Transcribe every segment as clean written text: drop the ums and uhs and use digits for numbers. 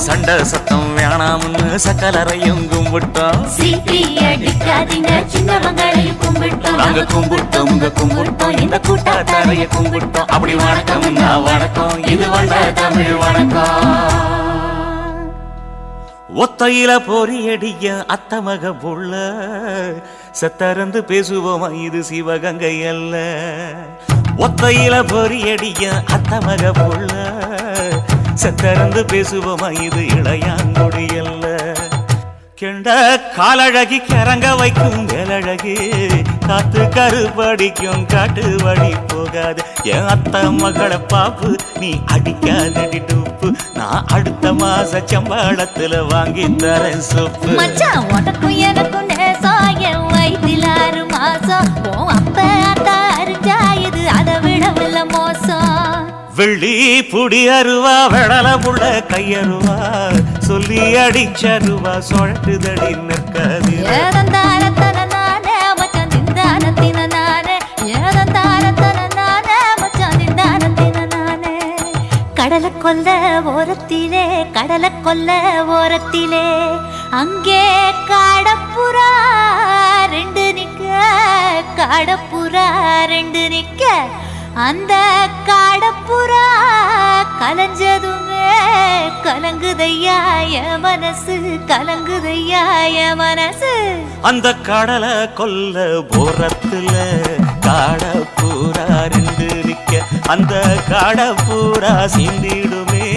சண்டை சத்தம் வேணாம்னு சக்கலரையும் கும்பிட்டோம். சீட்டி அடிக்காதீங்க சின்னவங்களையும் கும்பிட்டோம். நாங்க கும்பிட்டோம் உங்க கும்பிட்டோம் இந்த கூட்டாத்தாரைய கும்பிட்டோம். அப்படி வணக்கம் வணக்கம் இது வந்த தமிழ் வணக்கம். ஒத்தையில பொறியடிய அத்தமக புள்ள செத்தறந்து பேசுவோமா இது சிவகங்கை அல்ல. ஒத்தையில பொறியடிய அத்தமக புள்ள செத்தறந்து பேசுவோமா இது இளையாங்குடி அல்ல. கெண்ட காலழகி கிறங்க வைக்கும் வேலழகி காத்து கருப்படிக்கும் காட்டு வழி போகாது. என் அத்த மகளை பாப்பு நீ அடிக்காதடி டூப்பு. நான் அடுத்த மாச சம்பளத்துல வாங்கி தரேன் சொப்பு. மச்சான் உனக்கும் எனக்கும் நேசம் என் வயிற்றில் 6 மாசம். அப்ப அத்தா அறிஞ்சா இது அதை விடவில்ல மோசம். வெள்ளி புடி அருவா வெடல புள்ள கையருவா சொல்லி அடிச்சருவா சொழட்டுதடி நிற்காது. கடலை கொல்ல ஓரத்திலே கடலை கொல்ல ஓரத்திலே அங்கே காடப்புறா 2 நிக்க காடப்புறா 2 நிக்க அந்த காடப்புறா கலஞ்சதுமே கலங்குதையா என் மனசு கலங்குதையா என் மனசு. அந்த கடலை கொல்ல போரத்துல காடப்பூரா 2 நிக்க அந்த காடப்பூரா சிந்திடுமே.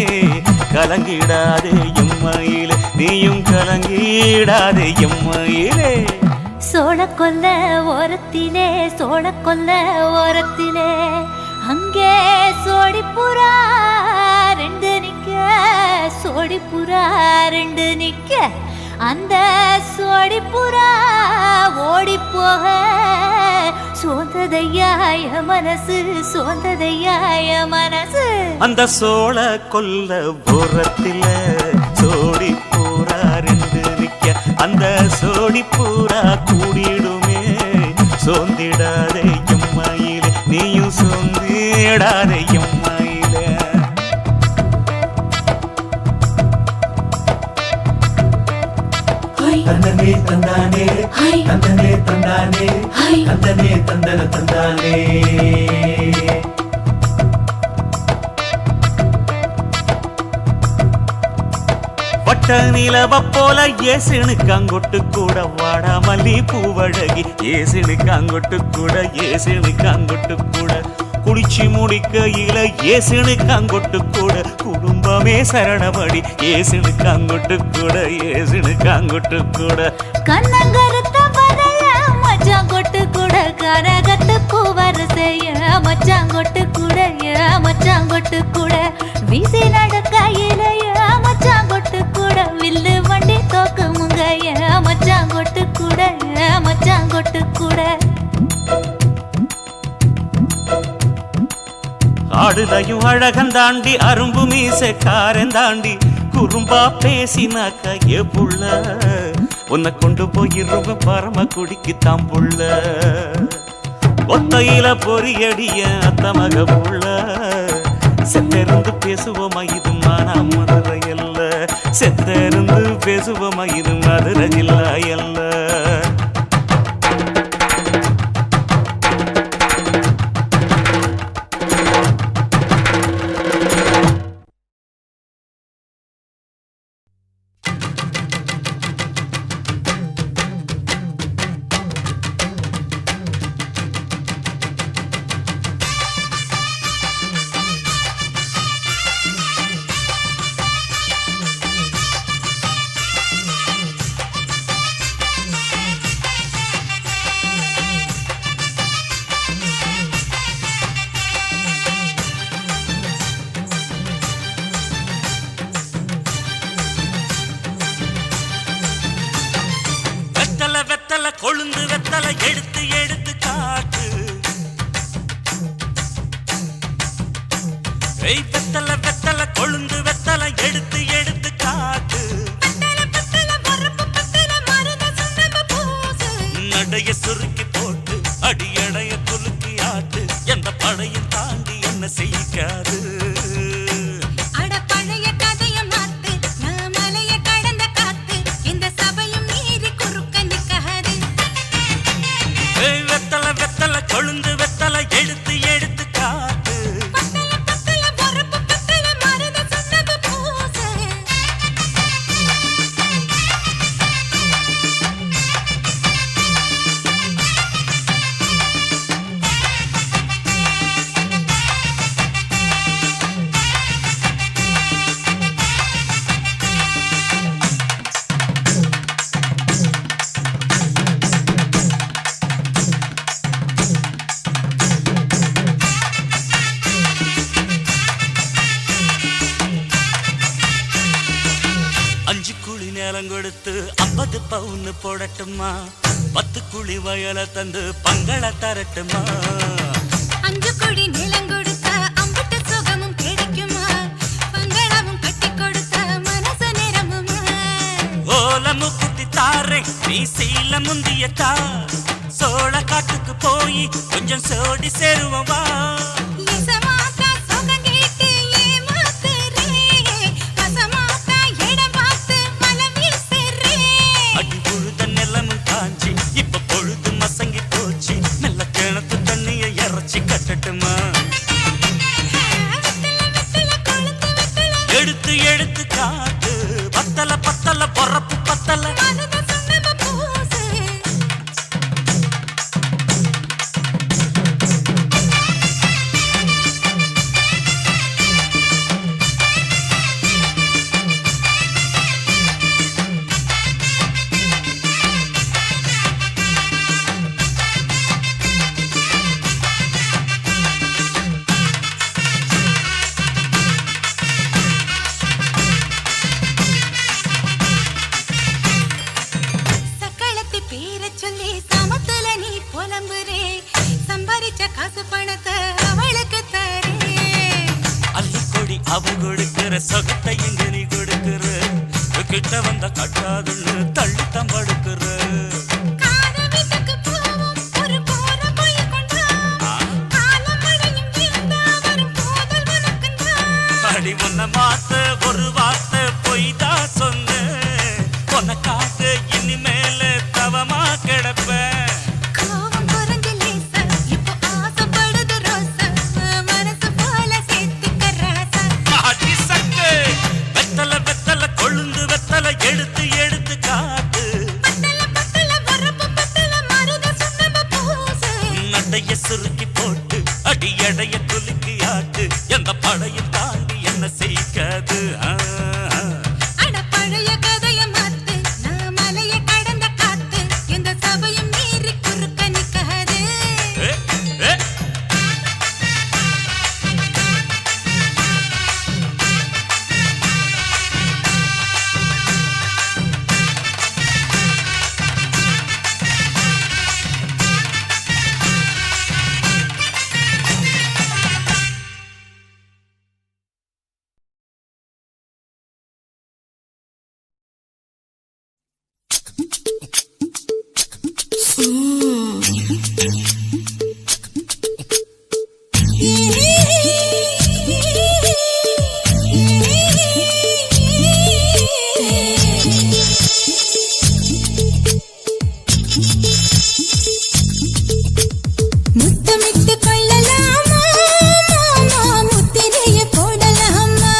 கலங்கிடாதே எம்மையிலே நீயும் கலங்கிடாதே எம்மையிலே. சோழ கொல்ல ஓரத்திலே சோழ கொல்ல ஓரத்திலே அங்கே சோடிப்புறா 2 நிக்க சோடிப்புறா 2 நிக்க அந்த சோடிப்புறா ஓடி போக சோந்ததையாய மனசு சோந்ததையாய மனசு. அந்த சோழ கொல்ல ஓரத்தில சோடிப்புறா 2 நிக்க அந்த சோடிப்புறா கூடிடுமே. சோந்திடாதே எம்மையிலே நீயும் சோந்திடாதே எம்மையிலே. தந்தனே தந்தானே தந்தனே தந்தானே தந்தனே தந்தன தந்தானே. வட்ட நிலவ போல ஏசினுக்கு அங்கொட்டு கூட வாடா மல்லி பூவழகி ஏசினுக்கு அங்கொட்டு கூட ஏசினுக்கு அங்கொட்டு கூட குளிச்சு முடிக்கையில ஏசினுக்கு அங்கொட்டு கூட குடும்பமே சரணமடி ஏசினுக்கு அங்கொட்டு கூட ஏசினுக்கு அங்கொட்டு கூட. கண்ணங்கருத்த வரைய மச்சாங்கொட்டு கூட கரகத்து பூவரசைய மச்சாங்கொட்டு கூட மச்சாங்கொட்டு கூட வீசி நடக்கையிலைய மச்சாங்கொட்டு கூட வில்லு வண்டி தோக்குமுங்க மச்சாங்கொட்டு கூட மச்சாங்கொட்டு கூட. ஆடுதையும் அழகன் தாண்டி அரும்பு மீசை காரன் தாண்டி குறும்பா பேசினாக்க ஏ புள்ள உன்னை கொண்டு போயிருவ பரம குடிக்கு தாம்புள்ள. ஒத்தையில பொறியடிய அத்தமக புள்ள செத்தருந்து பேசுவோமா இது மானா மதுரை அல்ல. செத்தருந்து பேசுவோமா இது மதுரை ஜில்லா அல்ல. கொழுந்து வெத்தலை எடுத்து எடுத்து காட்டு. வெத்தலை வெத்தலை கொழுந்து வெத்தலை எடுத்து எடுத்து காட்டு. நடைய சுருக்கி போட்டு அடியடைய குலுக்கி ஆட்டு. எந்த படையும் தாண்டி என்ன செய்யாது. அட பழைய கதைய கொழுந்து வெத்தலை எடுத்து எடுத்து காட்டு. அஞ்சு குழி நேரம் கொடுத்து 50 பவுன் போடட்டுமா? 10 குழி வயல தந்து பங்கள தரட்டுமா? 5 குழி நிலம் கொடுத்தா அம்புட்டு சுகமும் கிடைக்குமா? பங்களாவும் கட்டி கொடுத்தா மனசு நிரம்புமா? ஓலமு குத்தி தாரே நீ சீல முந்தியத்தா. சோழ காட்டுக்கு போய் கொஞ்சம் சோடி சேருவம் வா. இசமாத்தா சுகம் கேட்டு ஏமாத்துறே, வசமாத்தா இடம் பார்த்து வலம் வீசுறே. அடி புழுத நிலமும் காஞ்சி இப்ப பொழுது மசங்கி போச்சு. நல்ல கிணத்து தண்ணிய இறச்சி கட்டட்டுமா? எடுத்து எடுத்து காட்டு. பத்தல பத்தல பொறப்பு பத்தல. சக்களத்து பேரை சொல்லி சமத்துல நீ புலம்புறே, சம்பாரிச்ச காசு பணத்தை அவளுக்கு தரே. அள்ளிக்கொடி அவ கொடுக்கிற சொகத்தை எங்க நீ கொடுக்கிற? கிட்ட வந்த கட்டாதுன்னு தள்ளித்தான் படுக்கிற. காத வீட்டுக்கு போவோம் ஒரு போற போய் கொண்டா, காலமழையும் வீழ்ந்தா வரும் போதல் உனக்குண்டா. அடி உன்னை மாத்த ஒரு வார்த்தை பொய் தான் சொன்னேன். உனக்காக இனிமேல தவமா கிடப்பேன். கோவம் குறைஞ்சு லேசா, இப்போ ஆசைப்படுது ரோசா, மனசு போல சேர்த்துக்க ராசா. அடி சக்கு வெத்தல வெத்தல கொழுந்து வெத்தல எடுத்து எடுத்து காட்டு. பத்தல பத்தல வரப்பு பத்தல மருத சுண்ணாம்பு பூசு. நடைய சுருக்கி போட்டு அடி எடைய குலுக்கி ஆட்டு. எந்த படையும் தாண்டி என்ன செய்யாது. அட பழைய கதைய மாத்து, நான் மலைய கடந்த காத்து, எந்த சபையும் மீறி குறுக்க நிக்காது. ஏ, ஏ. முத்தமிட்டு கொள்ளலாமா மாமா, முத்திரைய போடலாமா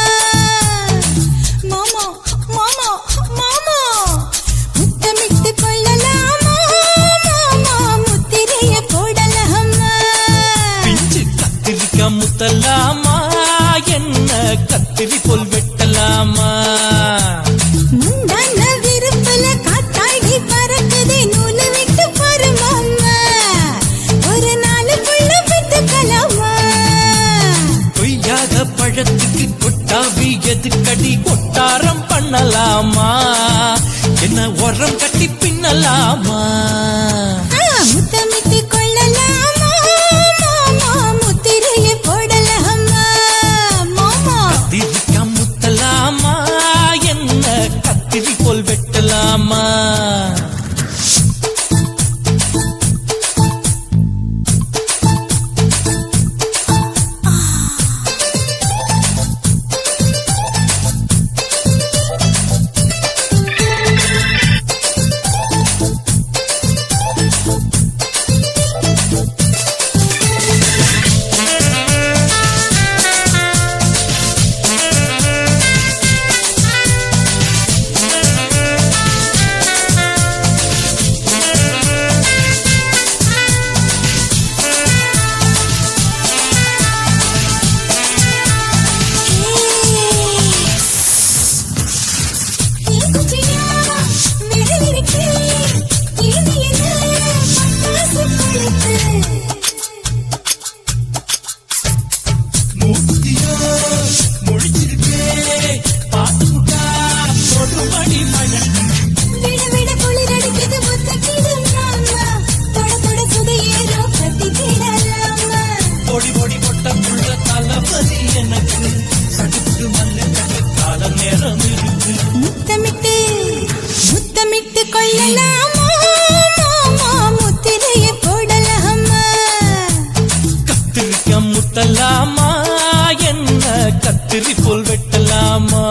மாமா மாமா மாமா. முத்தமிட்டு கொள்ளலாமா மாமா, முத்திரைய போடலாமா. பிஞ்சு கத்திரிக்காய் முத்தலாமா, என்ன கத்திரி போல் வெட்டலாமா? முந்தான விருப்பல காத்தாடி பறக்குதே, நூலு விட்டு பாரு மாமா, ஒரு நாளுக்குள்ள பெத்துக்கலாமா. கொய்யாத பழத்துக்கு கொட்டாவி எதுக்கடி? கொட்டாரம் பண்ணலாமா? என்ன உரம் கட்டி பின்னலாமா? முத்தமிட்டு கொள்ளலாமா மாமா, முத்திரைய போடலாமா மாமா. கத்திரிக்காய் முத்தலாமா, என்ன கத்திரி போல் வெட்டலாமா? நேரம் இருக்கு. முத்தமிட்டு முத்தமிட்டு கொள்ளலாமா மாமா முத்திரையை போடலாமா கத்திரிக்க முத்தலாமா என்ன கத்திரி போல் வெட்டலாமா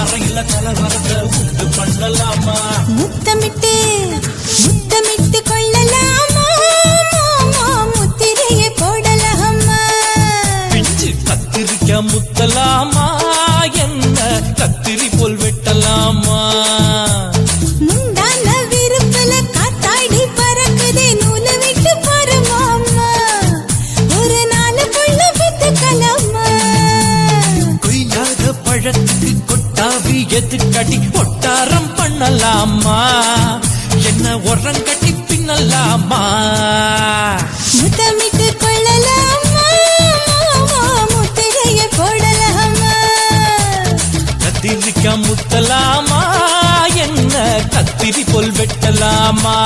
அறையில கலவரத்தை உண்டு பண்ணலாமா முத்தமிட்டு முத்தமிட்டு கொள்ளலாமா மாமா முத்திரையை போடலாமா பிஞ்சு கத்திரிக்க முத்தலாமா என்ன கத்திரி போல் வெட்டலாமா முந்தான விருப்பல காத்தாடி பறக்குதே நூலை விட்டு பாரு மாமா ஒரு நாள் புள்ள வித்துக்கலாமா கொய்யாத பழத்துக்கு கொட்டாவி எதுக்கடி ஒட்டாரம் பண்ணலாமா என்ன உரங்கட்டி பின்னலாமா முத்தமிட்டு கொள்ளலாமா மாமா முத்திரையை போடலாமா கத்திரிக்க முத்தலாமா என்ன கத்திரி போல் வெட்டலாமா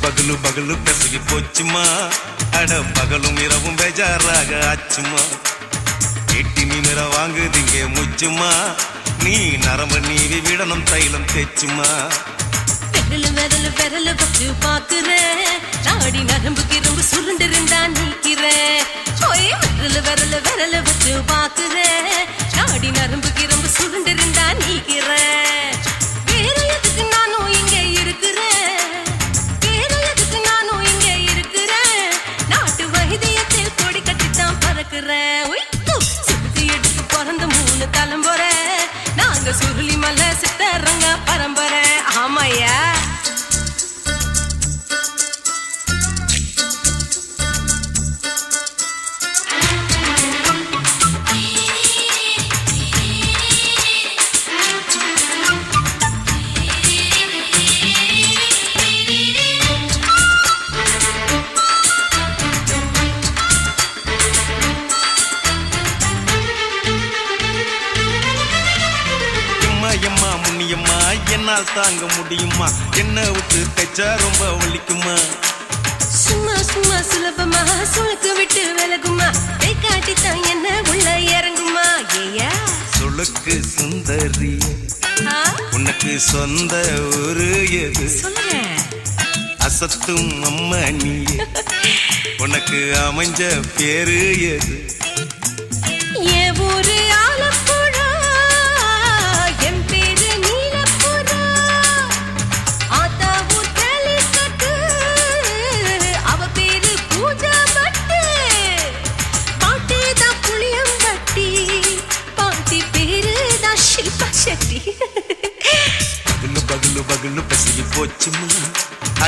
பகலு பகலு பெசகி போச்சுமா அட பகலும் இரவும் பேஜாராக ஆச்சுமா எட்டி நிமிர வாங்குதிங்க முச்சுமா நீ நரம்பு நீவி விடணும் தைலம் தேச்சுமா விரல் விரல் வச்சு பாக்குறேன் நாடி நரம்பு கிரம்பு சுருண்டு இருந்தா நீக்கிறேன் விரல் வச்சு பாக்குறேன் நாடி நரம்பு கிரம்பு சுருண்டு இருந்தா நீக்கிறேன் வேற எதுக்கு நானும் இங்க இருக்கிறேன் வேற எதுக்கு நானும் இங்க இருக்கிறேன் நாட்டு வைத்தியத்தில் கொடி கட்டித்தான் பறக்கிறேன் சுத்தி எடுத்து பிறந்த 3 தலைமுறை நாங்க சுருளி மலை சித்தரங்க பரம்பரை ஆமாயா எம்மா முன்னியம்மா என்னால் தாங்க முடியுமா என்ன விட்டு தைச்சா ரொம்ப வலிக்குமா சும்மா சும்மா சுலபமா சுளுக்கு விட்டு விலகுமா கை காட்டித்தான் என்ன உள்ள இறங்குமா ஏயா சுளுக்கு சுந்தரி உனக்கு சொந்த ஊரு எது சொல்றேன் அசத்தும் அம்மா நீ உனக்கு அமைஞ்ச பேரு எது என் ஊரு ஆலப்புழா என் பேரு நீலப்புறா ஆத்தா ஊர் கேலிக்கட்டு அவ பேரு பூஜா பட்டு பாட்டி தான் புளியம்பட்டி பாட்டி பேரு தான் ஷில்பா செட்டி பகலு பகலு பகலு பசிக்கு போச்சுமா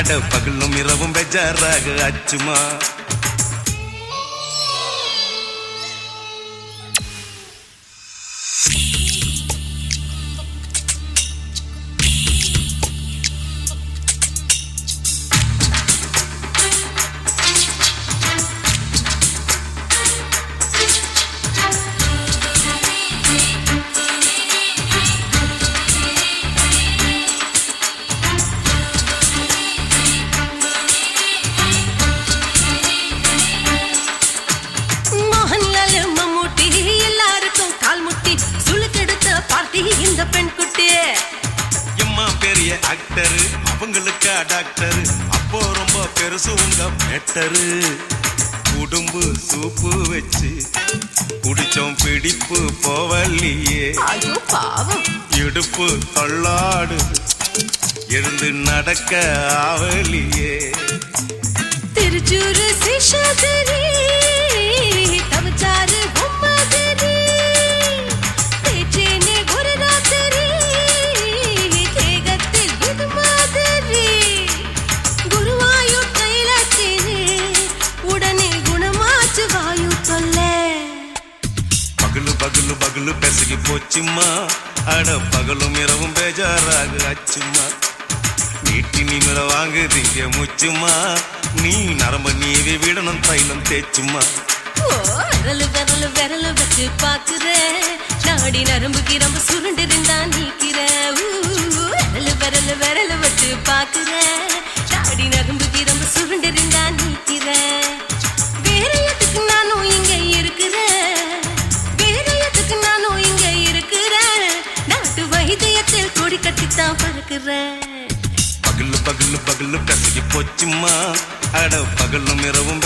அட பகலும் இரவும் பெஜாராக ஆச்சுமா. இந்த பெண் குட்டி எம்மா பெரிய ஆக்டர், அவங்களுக்கா டாக்டர், அப்போ ரொம்ப பெருசு உங்க மேட்டரு. உடும்பு சூப்பு வச்சு குடிச்சோம் பிடிப்பு போவல்லையே. ஐயோ பாவம். இடுப்பு தள்ளாடு எழுந்து நடக்க ஆவலியே. திருச்சூரு சிஷாதிரி தவச்சாரு பொம்மாதிரி தேச்சேனே ஒரு ராத்திரி தேகத்தில் இது மாதிரி குருவாயூர் கைலாச்சேனே உடனே குணமாச்சு வாயு சொல்ல. பகலு பகலு பகலு பெசகி போச்சுமா. அட பகலும் இரவும் பேஜாராக ஆச்சுமா. நீட்டி நிமிர வாங்குதீங்க முச்சுமா. நீ நரம்ப நீவி விடணும் தைலம் தேச்சுமா. விரலு விரலு விரலு வச்சு பாக்குற நாடி நரம்பு கிரம்பு சுருண்டு இருந்தா நீக்கிற. விரலு விரலு விரலு வச்சு பாக்குற நாடி நரம்பு கிரம்பு சுருண்டு இருந்தா நீக்கிற. வேற எதுக்கு நானும் இங்க இருக்கிற, வேற எதுக்கு நானும் இங்க இருக்கிற. நாட்டு வைத்தியத்தில் கொடி கட்டித்தான் பறக்குற. பகலு பகலு பகலு பெசகி போச்சுமா. அட பகலும் இரவும்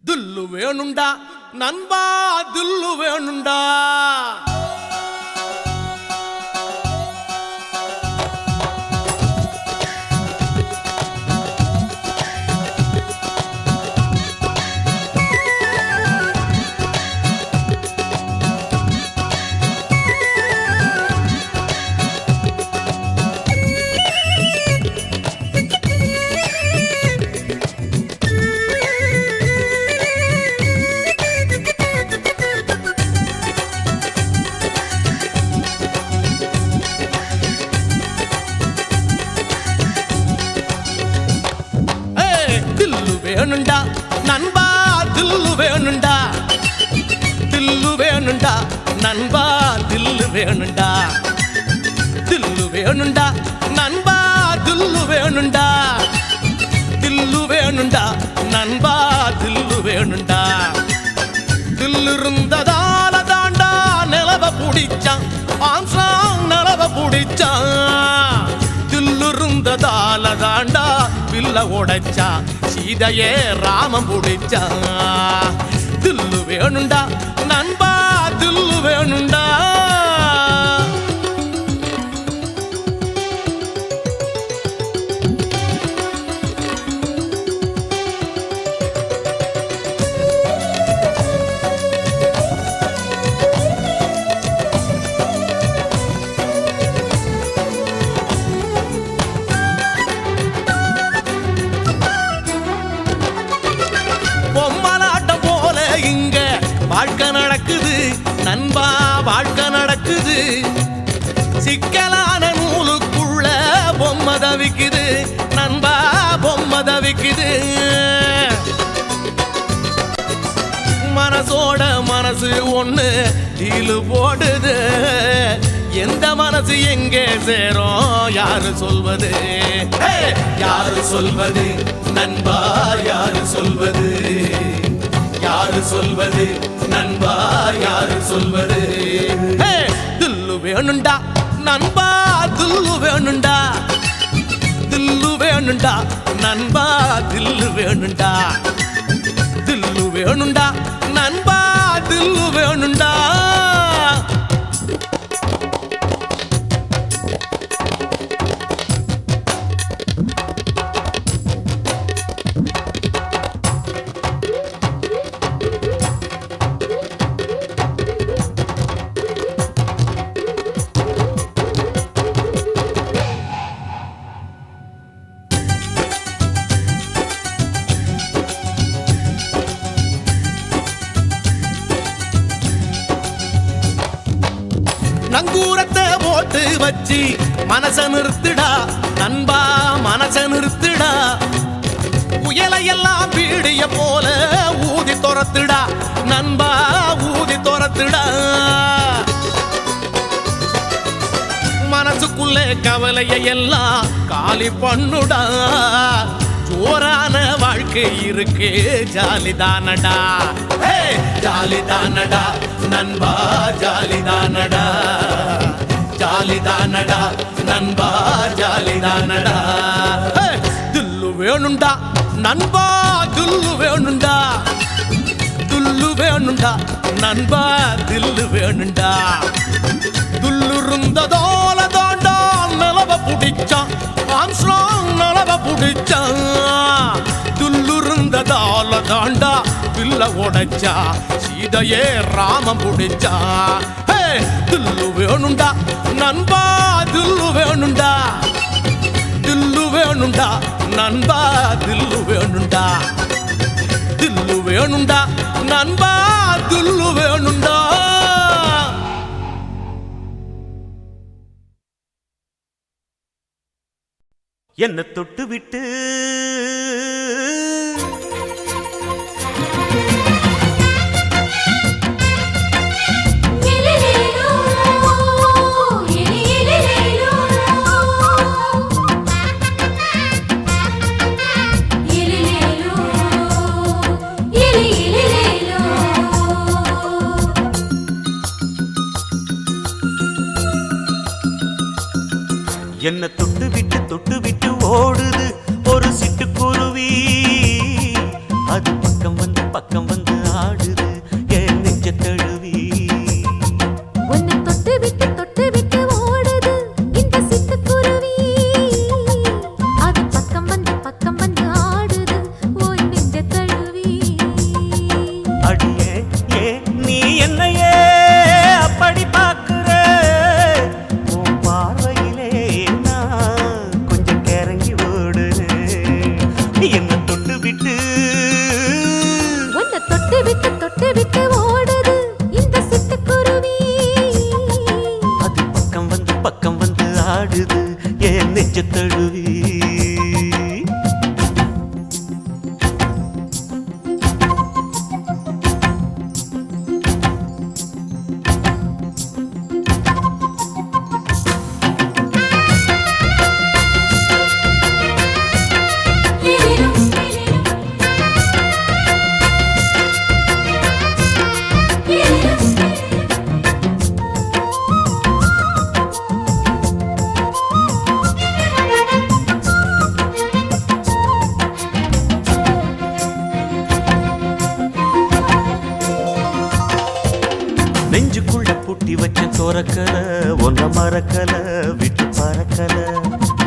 துல்லு வேணுண்டா நண்பா, துல்லு வேணுண்டா. வேணுண்டா நண்பா, தில்லு வேணுண்டா. தில்லு வேணுண்டா நண்பா, தில்லு வேணுண்டா. தில்லு வேணுண்டா நண்பா, தில்லு வேணுண்டா. தில்லு வேணுண்டா நண்பா, தில்லு வேணுண்டா. தில்லு இருந்ததால தாண்டா நிலவ புடிச்சான் ஆம்சாங், நிலவ புடிச்சான். தில்லு இருந்ததால தாண்டா பில்ல உடைச்சா சீதையே ராமம் புடிச்சா. தில்லு வேணுண்டா நண்பா, தில்லு வேணுண்டா. வாழ்க்கை நடக்குது நண்பா, வாழ்க்கை நடக்குது. சிக்கலான நூலுக்குள்ள பொம்மை தவிக்குது நண்பா, பொம்மை தவிக்குது. மனசோட மனசு ஒண்ணு டீலு போடுது. எந்த மனசு எங்கே சேரும் யாரு சொல்வது, யாரு சொல்வது நண்பா, யாரு சொல்வது, யாரு சொல்வது நண்பா, யாரு சொல்வது. தில்லு வேணுண்டா நண்பா, தில்லு வேணுண்டா. தில்லு வேணுண்டா நண்பா, தில்லு வேணுண்டா. தில்லு வேணுண்டா நண்பா, தில்லு வேணுண்டா. போட்டு வச்சு மனச நிறுத்துடா நண்பா மனச நிறுத்துடா புயலையெல்லாம் பீடிய போல ஊதி துரத்துடா நண்பா ஊதி துரத்துடா மனசுக்குள்ளே கவலையை எல்லாம் காலி பண்ணுடா ஜோரான வாழ்க்கை இருக்கு ஜாலிதானடா ஜாலிதானடா நண்பா ஜாலிதானடா ஜாலிதானடா நண்பா ஜாலிதானடா துல்லு வேணுண்டா நண்பா துல்லு வேணுண்டா துல்லு வேணுண்டா நண்பா தில்லு வேணுண்டா துல்லு இருந்ததோல தாண்டா நிலவ புடிச்சான் ஆம்ஸ்ட்ராங் நிலவ புடிச்சான் துல்லு இருந்ததால தாண்டா பில்ல உடைச்சா சீதையே ராமம் புடிச்சா துல்லு வேணுண்டா நண்பா துல்லு வேணுண்டா தில்லு வேணுண்டா நண்பா தில்லு வேணுண்டா தில்லு வேணுண்டா நண்பா தில்லு வேணுண்டா என்ன தொட்டு விட்டு என்ன தொட்டு விட்டு ஓடுது ஒரு சிட்டுக்குருவி அது பக்கம் வந்து ஆடுது என் நெஞ்ச தழுவி உன்னை தொட்டு விட்டு ஓடுது இந்த சிட்டுக்குருவி அது பக்கம் வந்து ஆடுது ஓய் நெஞ்ச தழுவி அடியே ஏ நீ என்னையே அப்படி பார்க்கிற உன் பார்வையிலே நான் கொஞ்சம் கிறங்கி ஓடு என்ன தொட்டு விட்டு உன்னை தொட்டு விட்டு ஓடுது இந்த சிட்டுக்குருவி அது பக்கம் வந்து ஆடுது என் நெஞ்ச தழுவி நெஞ்சுக்குள்ள பூட்டி வச்ச தோரக்கல ஒன்ன மறக்கல விட்டு பறக்கல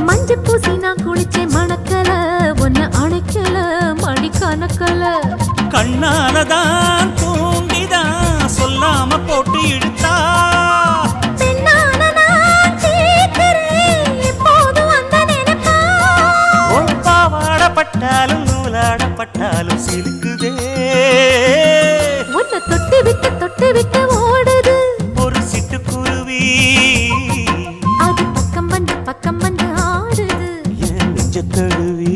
மஞ்ச பூசி நான் குளிச்சேன் மணக்கல ஒன்ன அணைக்கல மணி கணக்கல கண்ணாலதான் தூங்கிதான் சொல்லாம போட்டு இழுத்தா பெண்ணான நான் கேட்கிறேன் எப்போதும் அந்த நினைப்பா ஒரு பாவாடப்பட்டாலும் நூலாடப்பட்டாலும் சிலுக்குதே உன்னை தொட்டு விட்டு ஓடுது ஒரு சிட்டுக்குருவி அது பக்கம் வந்து ஆடுது என் நெஞ்ச தழுவி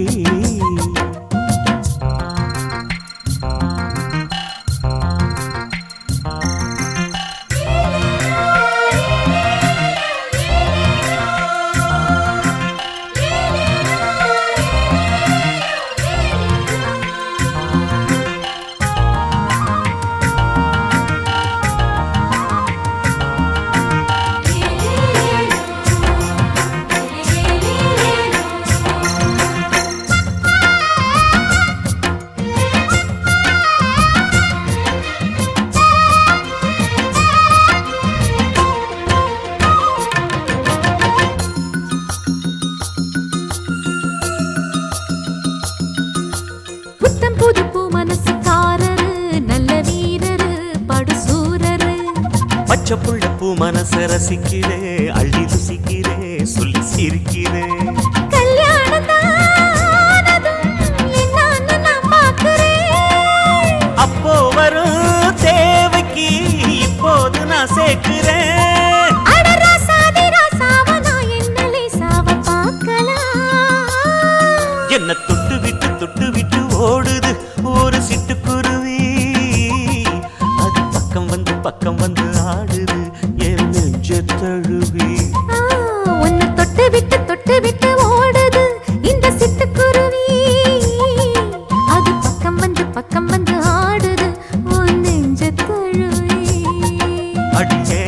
புத்தம் புது பூ மனசுக்காரரு நல்ல வீரரு படுசூரரு பச்சை புள்ள பூ மனச ரசிக்கிறே அள்ளி ருசிக்கிறே சொல்லி சிரிக்கிறே கல்யாணம் தானதும் என்னன்னு நான் பார்க்கிறேன் அப்போ வரும் தேவைக்கு இப்போது நான் சேர்க்கிறேன் அட ராசாதி ராசாதி தொட்டு விட்டு ஓடுது ஒரு சிட்டுக்குருவி. அது பக்கம் வந்து ஆடுது என் நெஞ்ச தழுவி. உன்னை தொட்டு விட்டு ஓடுது இந்த சிட்டுக்குருவி. அது பக்கம் வந்து ஆடுது உன் நெஞ்ச தழுவி. அடியே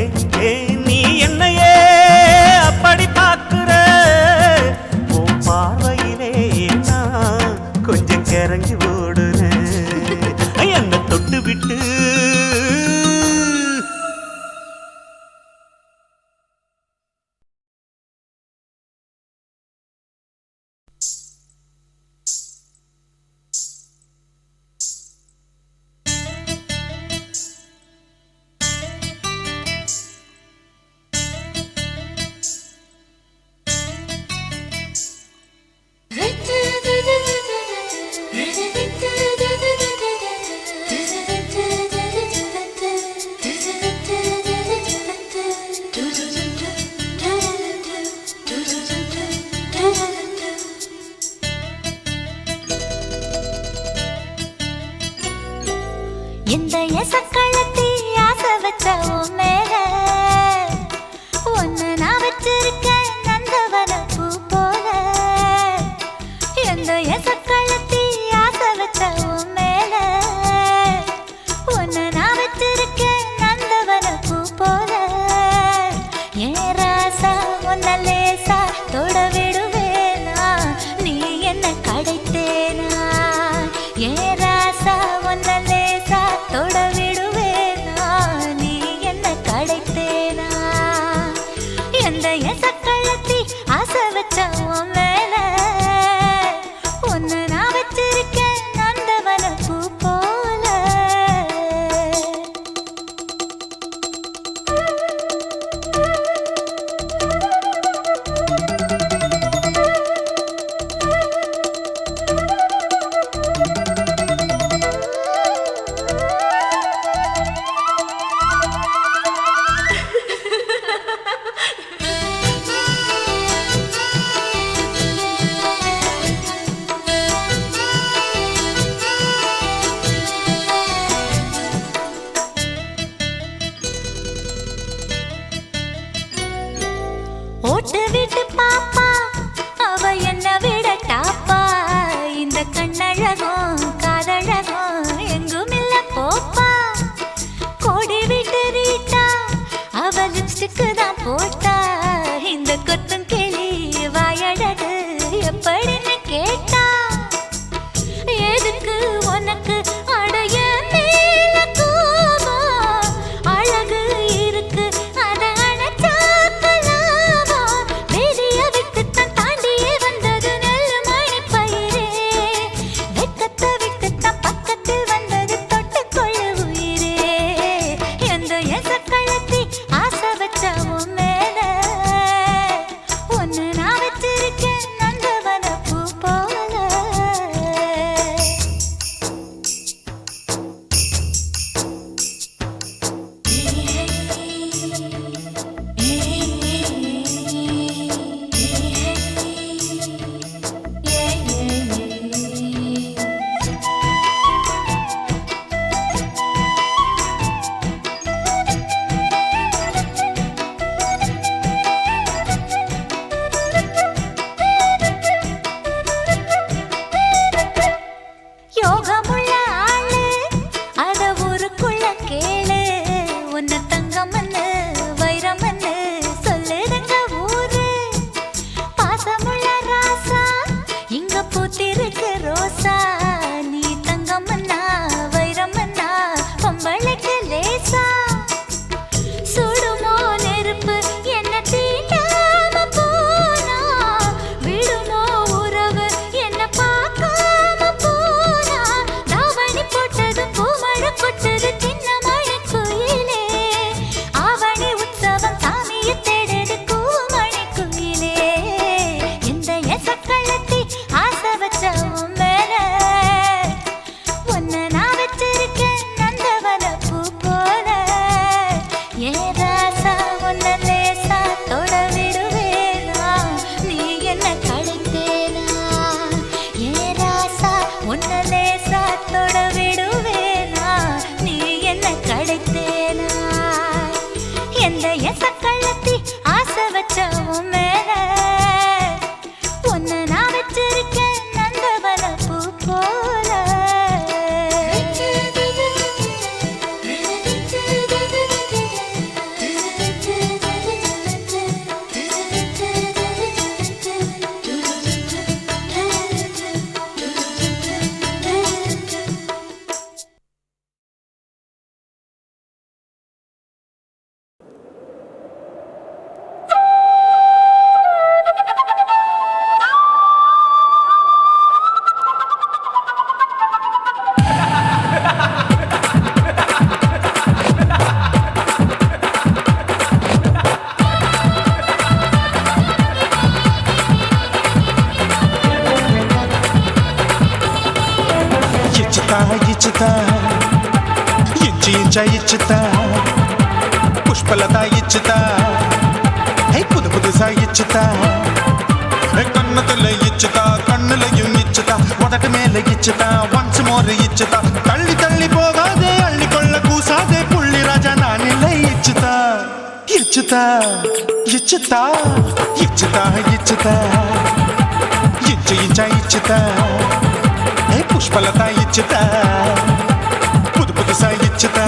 நீ என்னையே அப்படி பார்க்கிற, உன் பார்வையிலே நான் கொஞ்சம் கிறங்கி ஓடுறேன். என்னை தொட்டு விட்டு இந்த எசக்களத்தி ஆசை வச்ச உன் மேல ஒன்னு நான் வச்சிருக்கேன் நந்தவன பூ போல. இந்த எசக்களத்தி ஆசை வச்ச உன் மேல ஒன்னு நான் வச்சிருக்கேன் நந்தவன பூ போல. ஏன் ராசா உன்ன லேசா தொட விடுவேனா, நீ என்ன கடைத்தேனா. ஏன் ராசா உன்ன லேசா தொட விடுவேனா, நீ என்ன கடைத்தேனா. எந்த எசக்களத்தி ஆசை வச்ச உன் மேல ஒன்னு நான் வச்சிருக்கேன் நந்தவன இச்சுதா இச்சுதா இஞ்சி இஞ்சா இச்சுதா புஷ்பலதா இச்சுதா புது புதுசா இச்சுதா கண்ணத்துல இச்சுதா கண்ணுலையும் இச்சுதா உதட்டு மேல இச்சுதா ஒன்ஸ் மோர் இச்சுதா தள்ளி தள்ளி போகாதே அள்ளி கொள்ள கூசாதே புள்ளி ராஜா நான் இல்லை இச்சுதா இச்சுதா இச்சுதா இச்சுதா இச்சுதா இச்சு இஞ்சா இச்சுதா புஷ்பலதா இச்சுதா புது புதுசா இச்சுதா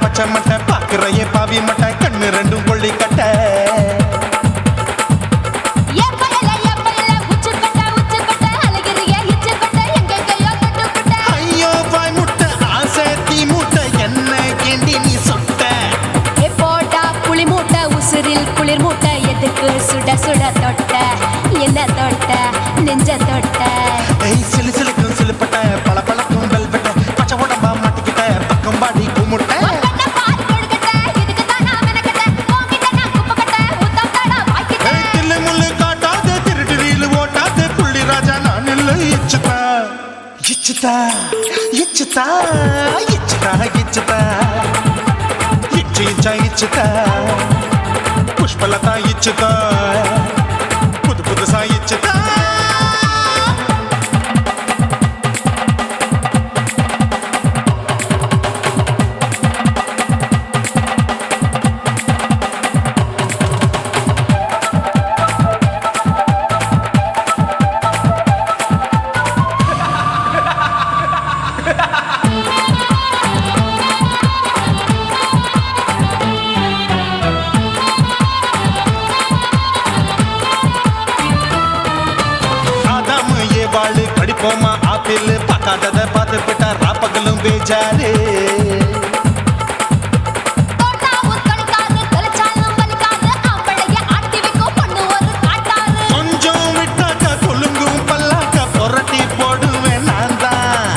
பச்சை மட்டை பாக்குறைய பாவி மட்டை கண்ணு ரெண்டும் கொள்ளி கட்ட ஐயோ பாய் முட்டை ஆசை தீ மூட்டை என்ன கேண்டி நீ சொட்ட போட்டா புளி மூட்டை உசுரில் குளிர் மூட்டை எதுக்கு சுட சுட தொட்ட என்ன தொட்ட நெஞ்ச தொட்ட சிலு சிலுக்கும் சிலுப்பட்ட பல பழக்கும் வெல்வெட்ட பச்சை உடம்பா மாட்டிக்கிட்ட பக்கம் பாடி குமுட்ட இச்சுதா இச்சுதா இச்சுதா இச்சுதா இச்சு இச்சா இச்சுதா புஷ்பலதா இச்சுதா புது புதுசா இச்சுதா படிப்போமா ஆப்பிள் பார்க்காதத பார்த்து விட்டா ராப்பகலும் பேஜாரு கொஞ்சம் விட்டாக்க கொலுங்கும் பல்லாக்க புரட்டி போடுவேன் நான் தான்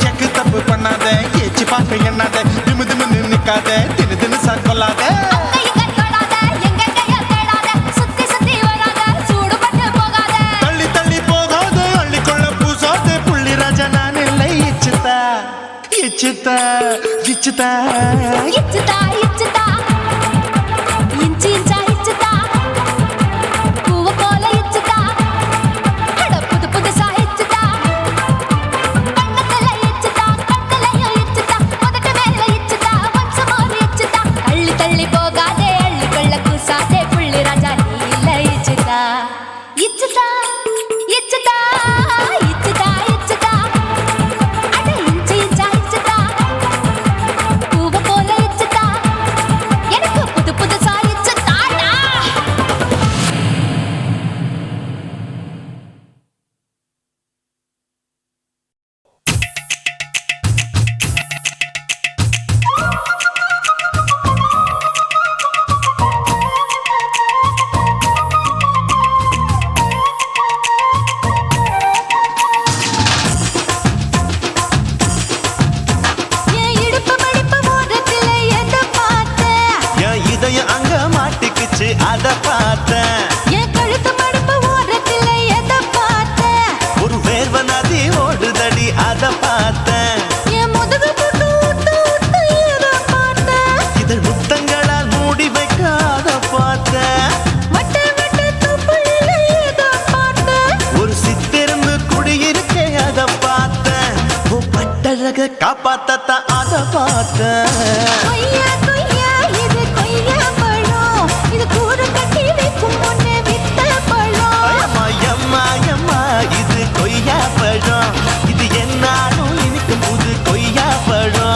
எக்கு தப்பு பண்ணாத ஏச்சி பார்க்க எண்ணாத திமு திமுன்னு நிக்காத தினு தினு சாக்கொள்ளாத தள்ளி தள்ளி போகாத அள்ளி கொள்ள பூசாத புள்ளி ராஜா நான் இல்லை இச்சுதா இச்சுதா இச்சுதா இச்சுதா இச்சுதா இஞ்சி இஞ்சா இச்சுதா பூவ போல இச்சுதா அட புது புதுசா இச்சுதா கண்ணத்துல இச்சுதா கண்ணுலயும் இச்சுதா உதட்டு மேல இச்சுதா ஒன்ஸ் மோர் இச்சுதா தள்ளி தள்ளி போகாதே அள்ளி கொள்ள கூசாதே புள்ளி ராஜா நீ இல்ல இச்சுதா இச்சுதா இச்சுதா இச்சுதா இச்சுதா அட இஞ்சி இஞ்சா இச்சுதா பூவ போல இச்சுதா எனக்கு புது புதுசா இச்சுதாடா என் இடுப்பு மடிப்பு ஓரத்துல எத பார்த்தேன் என் இதயம் அங்க மாட்டிக்கிச்சு அத பார்த்தேன் என் கழுத்து மடிப்பு ஓரத்துல எத பார்த்தேன் ஒரு வேர்வ நதி ஓடுதடி அத பார்த்தேன் என் முதுகு புட்டு விட்டு விட்டு எத பார்த்தேன் இதழ் முத்தங்களால் மூடி வைக்க அத பார்த்தேன் வட்ட வட்ட துப்புல எத பார்த்தேன் ஒரு சித்திருந்து குடியிருக்கே அத பார்த்தேன் உன் பட்டழக காப்பாத்தத்தான் அத பார்த்தேன் கொய்யா கொய்யா இது கொய்யா பழம் இது கூட கட்டி வைக்கும் முன்னே வித்த பழம் அம்மா எம்மா எம்மா இது கொய்யா பழம் இது என்னாலும் இனிக்கும் புது கொய்யா பழம்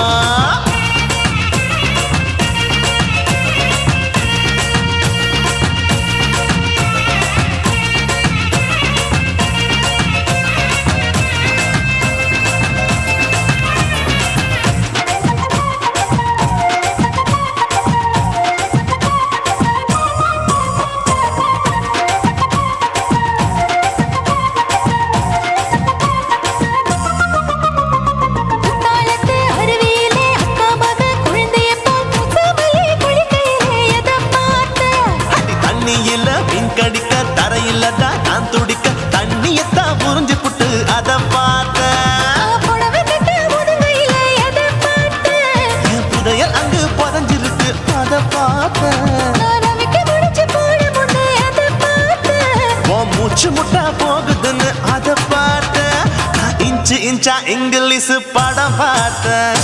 மூச்சு முட்டா போகுதுன்னு அத பார்த்தேன் நான் இன்ச்சு இன்ச்சா இங்கிலீஷ் படம் பார்த்தேன்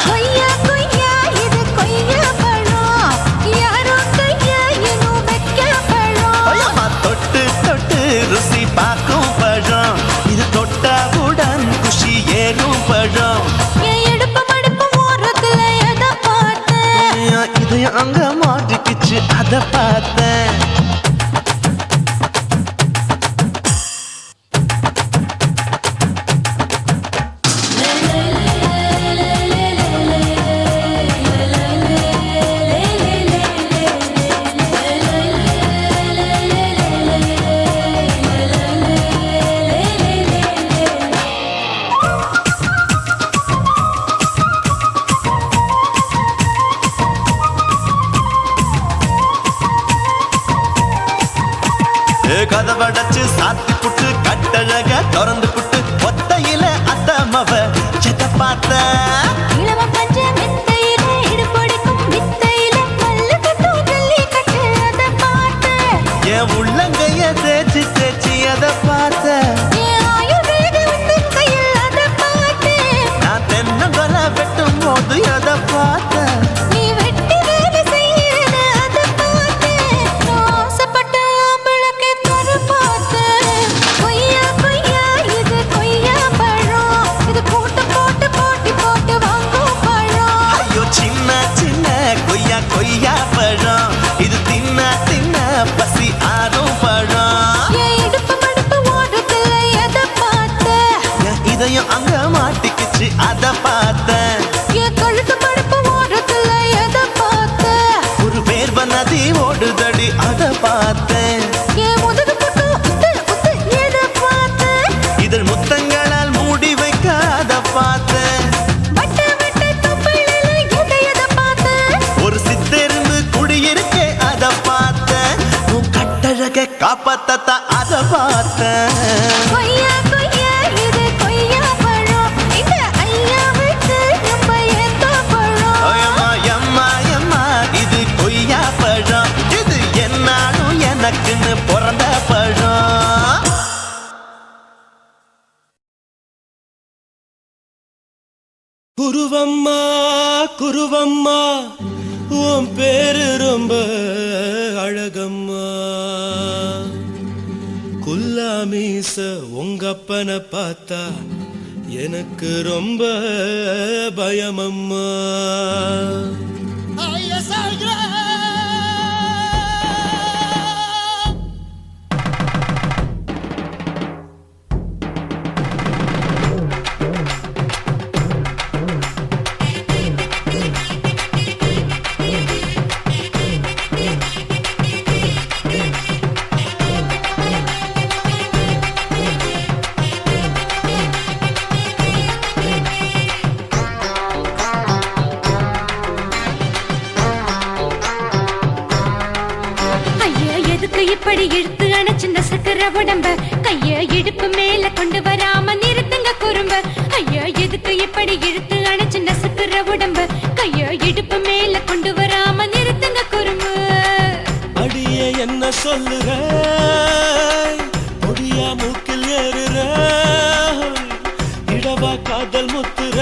கொய்யா கொய்யா இது கொய்யா பழம் யாரோ கையா இன்னும் வைக்க பழம் ஐயம்மா தொட்டு தொட்டு ருசி பார்க்கும் பழம் இது தொட்டாவுடன் குஷி ஏறும் பழம் என் இடுப்பு மடுப்பு ஓரத்துல எதை பார்த்தேன் இதயம் அங்க மாட்டிக்கிச்சு அத பார்த்தேன் கதவடைச்சு சாத்தி புட்டு கட்டழக திறந்து புட்டு ஒத்தையில அத்தமவ செத்த பார்த்த இளவ பஞ்ச மெத்தையில இடுப்படிக்கும் வித்தையில நல்ல கட்டும் ஜல்லி கட்டு அதை பார்த்தேன் என் உள்ளங்கைய தேய்ச்சி தேய்ச்சி அத பார்த்த என் ஆயுர்வேத உந்தன் கையில் அதை பார்த்தேன் நான் தென்னங்கொலை வெட்டும் போது அத பார்த்த நீ வெட்டி வேலை செய்யறது அதை பார்த்தேன் நான் ஆசைப்பட்ட ஆம்பளுக்கு தர பார்த்தேன் கொய்யா கொய்யா இது கொய்யா பழம் இது போட்டு போட்டு போட்டி போட்டு வாங்கும் பழம் ஐயோ சின்ன சின்ன கொய்யா கொய்யா பழம் இது தின்ன தின்ன பசி ஆறும் பழம் என் இடுப்பு மடுப்பு ஓரத்துல எதை பார்த்தேன் என் இதயம் அங்க மாட்டிக்கிச்சு அத பார்த்தேன் என் கழுத்து மடுப்பு ஓரத்துல எதை பார்த்தேன் ஒரு வேர்வ நதி ஓடுதடி அத பார்த்தேன் என் முதுகு புட்டு உத்து உத்து எதை பார்த்தேன் இதழ் முத்தங்களால் மூடி வைக்க அத பார்த்தேன் வட்ட வட்ட தொப்பையில எதை பார்த்தேன் ஒரு சித்தெரும்பு குடியிருக்கே அத பார்த்தேன் உன் கட்டழக காப்பாத்தத்தா அத பார்த்தேன் கொய்யா கொய்யா இது கொய்யா பழம் இந்த ஐயா விட்டு நம்ம ஏத்த பழம் ஐயம்மா எம்மா எம்மா இது கொய்யா பழம் இது என்னாலும் எனக்குன்னு பிறந்த பழம் குருவம்மா குருவம்மா உன் பேரு ரொம்ப அழகம்மா குல்லாமீச உங்க அப்பனை பார்த்தா எனக்கு ரொம்ப பயமம்மா ஐயா எதுக்கு இப்படி இழுத்து அணைச்சிருந்த சக்கர உடம்ப கைய இடுப்பு மேல கொண்டு வராம நிறுத்துங்க குறும்ப ஐயா எதுக்கு இப்படி இழுத்து அணைச்சிருந்த சக்கர உடம்ப கைய இடுப்பு மேல கொண்டு வராம நிறுத்துங்க குறும்பு அடியே என்ன சொல்லுற முடியா மூக்கில் ஏறுற இடவா காதல் முத்துற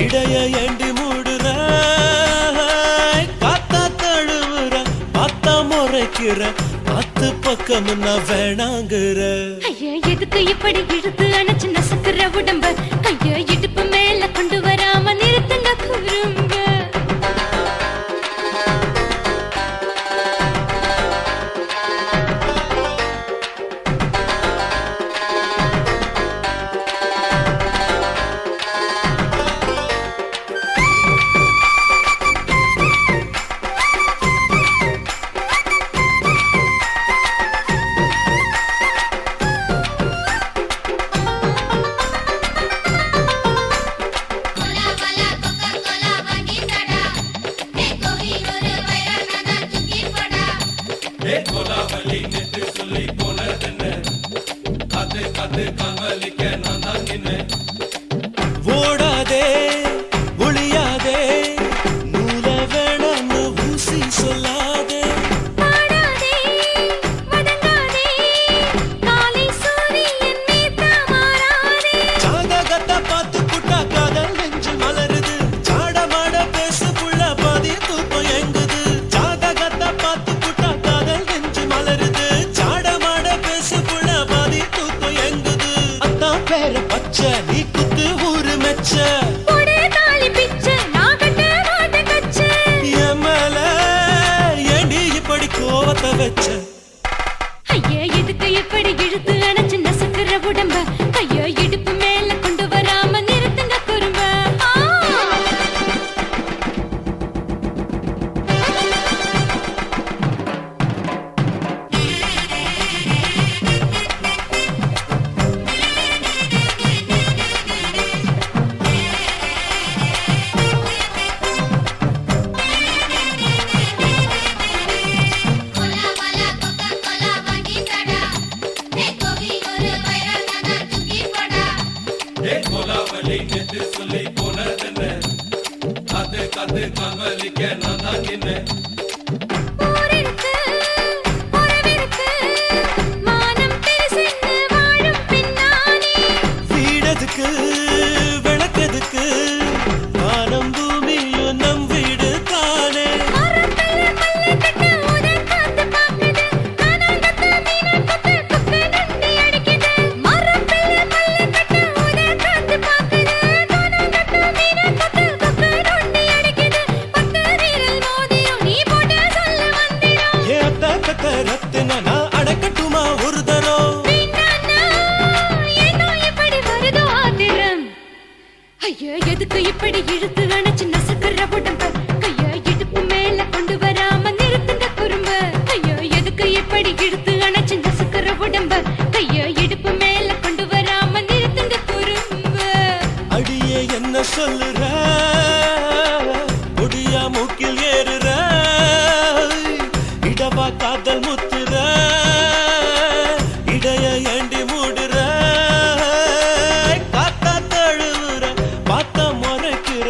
இடைய ஏண்டி மூடுற காத்தா தழுவுற பார்த்தா முறைக்கிற பத்து பக்கம் நான் வேணாங்குற ஐயா எதுக்கு இப்படி இழுத்து அணைச்சிருந்த சக்கர உடம்ப கைய இடுப்பு மேல கொண்டு வராம நிறுத்துங்க குறும்ப ஊரிருக்கு, உறவிருக்கு, மானம் பெருசென்று வாழும் பெண்ணானே. வீடதுக்கு விளக்கதுக்கு வானம் பூமியும் நம் வீடு தானே. மரத்துல மல்லு கட்டு உதன் காத்து பாக்குது, கானாங்கத்து மீனாங்கத்து குக்கு நொண்டி அடிக்குது. மரத்துல மல்லு கட்டு உதன் காத்து பாக்குது, கானாங்கத்து மீனாங்கத்து குக்கு நொண்டி அடிக்குது. பத்து வீரல் மோதியும் நீ போட்டு சொல்ல வந்திடும். ஏ அத்த கத்த ரத்தின நான் அடக்கட்டுமா ஒரு தரம். வேண்டான்னா, ஏனோ இப்படி வருதோ ஆத்திரம். ஐயா, எதுக்கு இப்படி இழுத்து அணைச்சு நசுக்குற உடம்ப? கைய இடுப்பு மேல கொண்டு வராம நிறுத்துங்க குறும்ப. ஐயா, எதுக்கு இப்படி இழுத்து அணைச்சு நசுக்குற உடம்ப? கைய இடுப்பு மேல கொண்டு வராம நிறுத்துங்க குறும்ப. அடியே என்ன சொல்லுற, ஒடியா மூக்கில் ஏறுற, இடவா காதல் முத்துற, இடைய ஏண்டி மூடுற, காத்தா தழுவுற, பார்த்தா முறைக்கிற,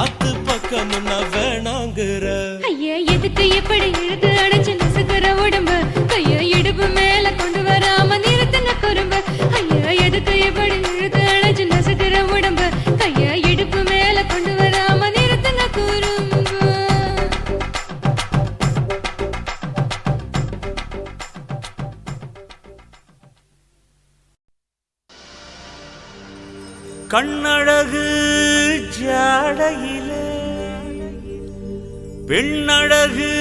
ஆத்து பக்கம் நான் வேணாங்கிற. ஐயா, எதுக்கு இப்படி இழுத்து அணைச்சு நசுக்குற உடம்ப? கைய இடுப்பு மேல கொண்டு வராம நிறுத்துங்க குறும்ப. ஐயா, எதுக்கு இப்படி இழுத்து அணைச்சு நசுக்குற உடம்ப? கைய இடுப்பு மேல கொண்டு வராம நிறுத்துங்க குறும்ப. கண்ணழகு ஜாடையிலே பெண்ணழகு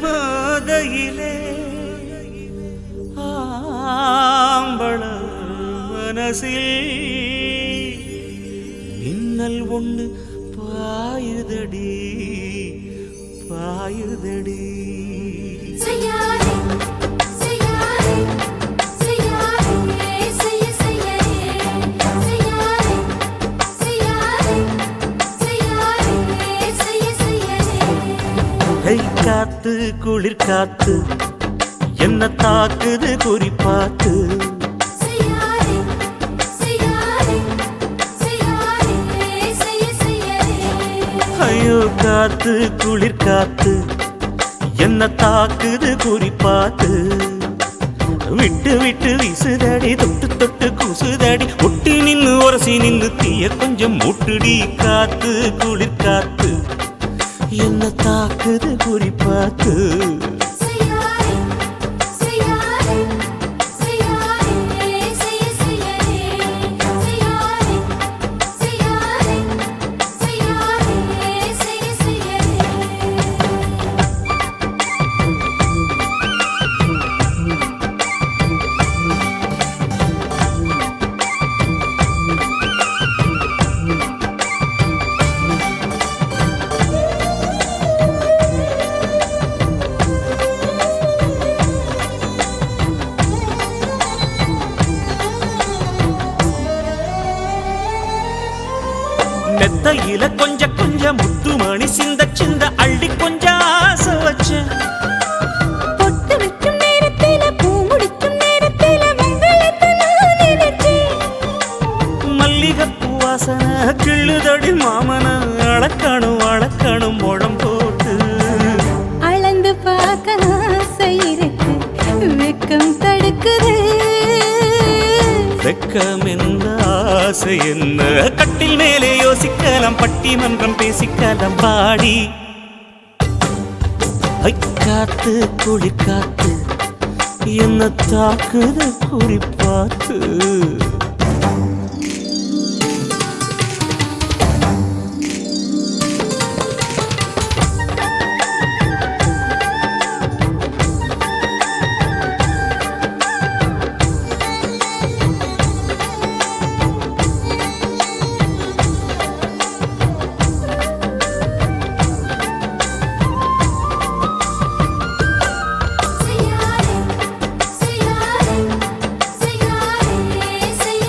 மாதையிலே ஆம்பள மனசில் மின்னல் ஒண்ணு பாயுதடி பாயுதடி. செய்யாதே, செய்யாதே, செய்யாதே, செய்ய செய்யாதே. செய்யாதே, செய்யாதே, செய்யாதே, செய்ய செய்யாதே. கை காத்து குளிர் காத்து என்ன தாக்குது குறிப்பாத்து. செய்யாதே, செய்யாதே, செய்யாதே, செய்ய செய்யாதே. ஐயோ காத்து குளிர் காத்து என்ன தாக்குது குறிப்பாத்து. விட்டு விட்டு வீசுதடி தொட்டு தொட்டு கூசுதடி ஒட்டி நின்னு உரசி நின்னு தீய கொஞ்சம் மூட்டுடி. காத்து குளிர் காத்து என்ன தாக்குது குறிப்பாத்து. செய்யாதே, செய்யாதே, செய்யாதே, செய்ய செய்யாதே. செய்யாதே, செய்யாதே, செய்யாதே, செய்ய செய்யாதே. மெத்தையில கொஞ்சம் கொஞ்சம் முத்துமணி சிந்த சிந்த அள்ளி கொஞ்சம் ஆசை வச்சேன். பொட்டு வைக்கும் நேரத்தில பூ முடிக்கும் நேரத்தில மங்களத்தை நான் நினைச்சேன். மல்லிகைப்பூ வாசனை கிள்ளுதடி மாமன அளக்கணும் அளக்கணும் முழம் போட்டு. அளந்து பார்க்க ஆசை இருக்கு, வெக்கம் தடுக்குது. வெக்கம் என்ன ஆசை என்ன கட்டில் மேலே யோசிக்கலாம் பட்டிமன்றம் பேசிக்கலாம் பாடி. காத்து குளிர் காத்து என்ன தாக்குது குறிப்பாத்து. செய்யாதே, செய்யாதே, செய்யாதே, செய்ய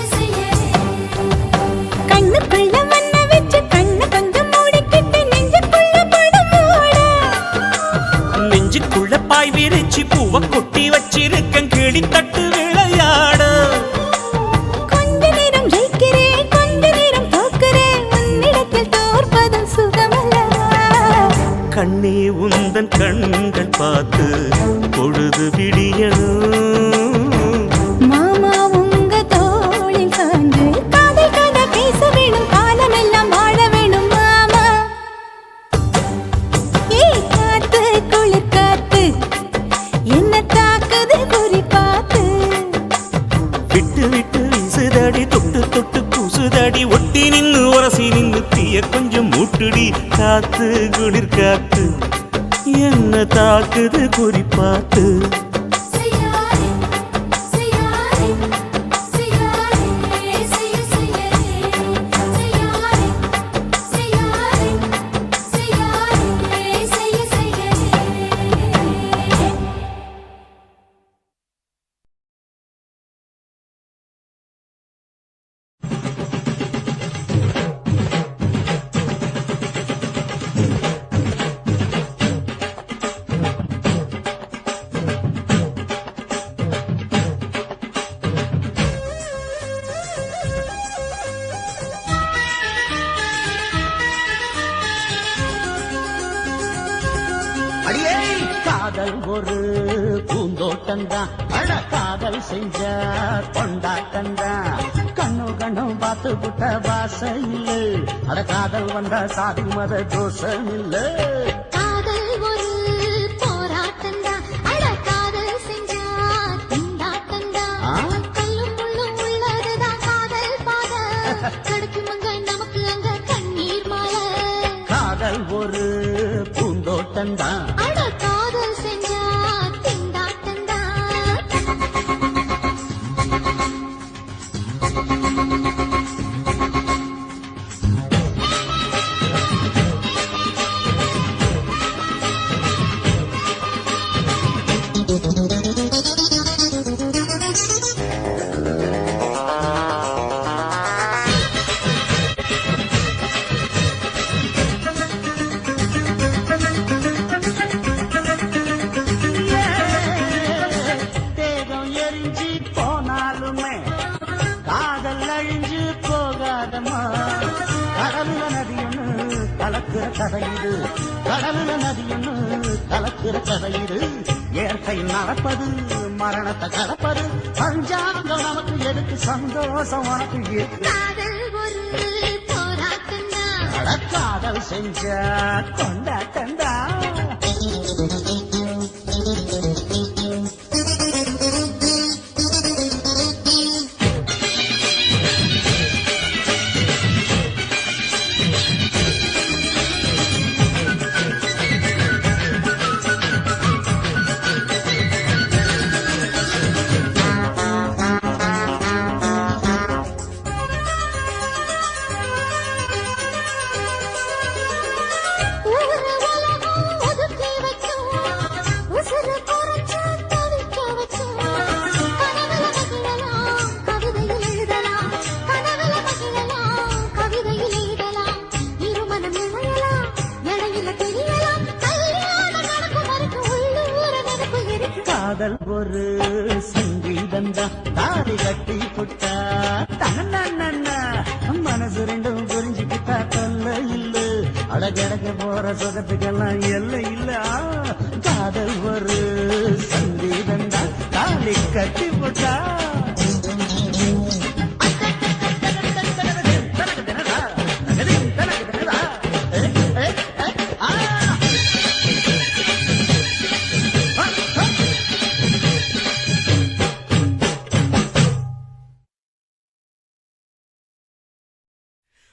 உந்தன் கண்கள் பார்த்து பொழுது விடியணும். மாமா உங்க தோளில் சாய்ந்து காதை கதை பேச வேணும், காலமெல்லாம் வாழ வேணும் மாமா. ஏ காத்து குளிர் காத்து என்ன தாக்குது குறி பார்த்து. விட்டு விட்டு வீசுதடி, தொட்டு தொட்டு பூசுதடி, ஒட்டி நின்னு உரசி நின்னு தீய கொஞ்சம் மூட்டுடி. காத்து குளிர் காத்து என்ன தாக்குது குறி பார்த்து. செய்யாரே செய்யாரே செய்யாரே செய்ய செய்யாரே செய்யாரே செய்யாரே செய்யாரே செய்ய செய்யாரே. அடியே காதல் ஒரு பூந்தோட்டந்தான், அட காதல் செஞ்ச கொண்டாட்டந்தான். கண்ணு கண்ணும் பார்த்து புட்ட வாசம் இல்ல, அட காதல் வந்தா சாதி மத தோஷம் இல்ல. காதல் ஒரு போராட்டந்தா, அட காதல் செஞ்சா திண்டாட்டந்தா. கல்லும் முள்ளும் உள்ளதுதான் காதல் பாத, கிடைக்கும் அங்க நமக்கு அங்க கண்ணீர் மாலை. காதல் ஒரு பூந்தோட்டந்தான், அட காதல் செஞ்சா திண்டாட்டந்தா. தேகம் எரிஞ்சு போனாலுமே காதல் அழிஞ்சு போகாதம்மா. கடலுல நதி ஒண்ணு கலக்குற கதையுது, கடலுல நதி ஒண்ணு கலக்குற கதையுது. இயற்கை நடப்பது மரணத்தை கலப்பது, பஞ்சாங்கம் நமக்கு எதுக்கு, சந்தோஷம் உனக்கு எதுக்கு. காதல் ஒரு போராட்டந்தா, அட காதல் செஞ்ச கொண்டாட்டந்தா. ஊரு உலகம் ஒதுக்கி வைக்கும், உசுர குறைச்சு தவிக்க வைக்கும். கனவுல மகிழலாம், கவிதையில் எழுதலாம், கனவுல மகிழலாம், கவிதையில் எழுதலாம். இருமனம் இணையலாம், இடையில தெரியலாம், கல்யாணம் நடக்கும் வரைக்கும் உள்ளூர நினைப்பு இருக்கு. காதல் ஒரு சங்கீதந்தா, தாலி கட்டி புட்டா தன்னா மனசு ரெண்டும் புரிஞ்சுக்கிட்டா தொல்ல இல்ல, அடகடக்க போற சுகத்துக்கெல்லாம் எல்லை இல்ல. காதல் ஒரு சங்கீதந்தா, தாலி கட்டி புட்டா.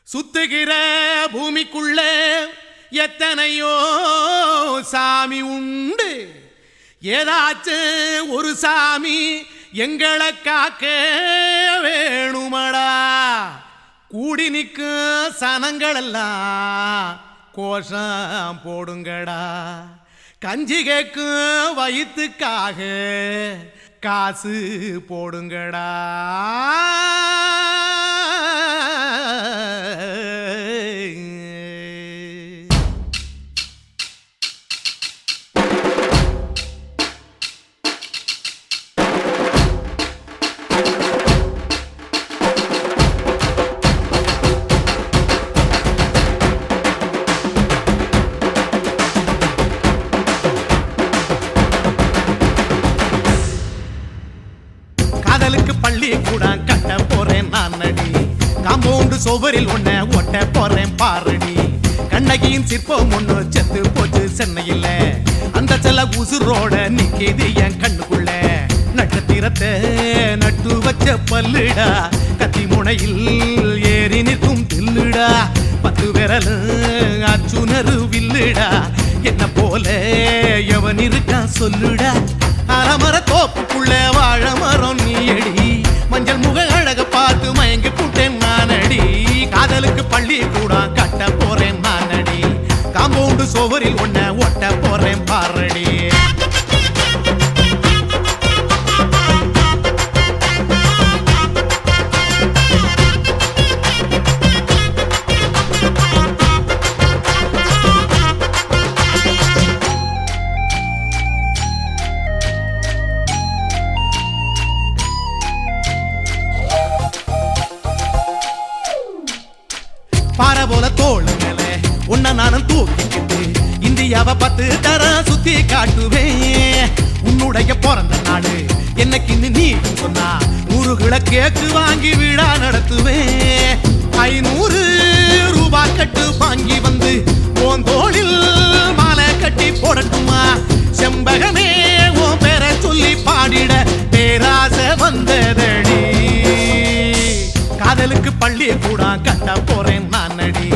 சுத்துகிற பூமிக்குள்ள எத்தனையோ சாமி உண்டு, ஏதாச்சும் ஒரு சாமி எங்களை காக்க வேணுமடா. கூடி நிற்கும் சனங்களெல்லாம் கோஷம் போடுங்கடா. கஞ்சி கேக்கும் வயிற்றுக்காக காசு போடுங்கடா. காதலுக்கு பள்ளி கூட கட்ட போறேன் நான் அடி காம்பவுண்டு சோவரில் ஒன்ன ஒட்ட போறேன் பாரடி கண்ணகியின் சிற்பம் ஒண்ணு செத்து போச்சு சென்னையில அந்த செல்ல உசுரோட நிக்கிது என் கண்ணுக்குள்ள நட்சத்திரத்தை நட்டு வச்ச பல்லுடா கத்தி முனையில் ஏறி நிற்கும் தில்லுடா 10 விரல் அச்சுணரு வில்லுடா என்ன போல எவன் இருக்கா சொல்லுடா அலமர தோப்புக்குள்ள வாழ மரம் நீ அடி மஞ்சள் முக அழக பார்த்து மயங்கி புட்டேன் நானடி காதலுக்கு பள்ளி கூட கட்ட போறேன் நானடி காம்பவுண்டு சோவரில் ஒன்ன ஒட்ட போறேன் பாரடி பாறை போல தோளு மேல உன்ன நானும் தூக்கிக்கிட்டு இந்தியாவை 10 தரம் சுத்தி காட்டுவேன் உன்னுடைய பிறந்த நாடு என்னைக்கு நீ சொன்னா 100 கிலோ கேக்கு வாங்கி விழா நடத்துவேன் 500 ரூபாய் கட்டு வாங்கி வந்து போந்தோளில் மாலை கட்டி போடட்டுமா செம்பகமே உன் பேரை சொல்லி பாடிட பேராசை வந்ததடி காதலுக்கு பள்ளி கூட கட்ட போறேன் நானடி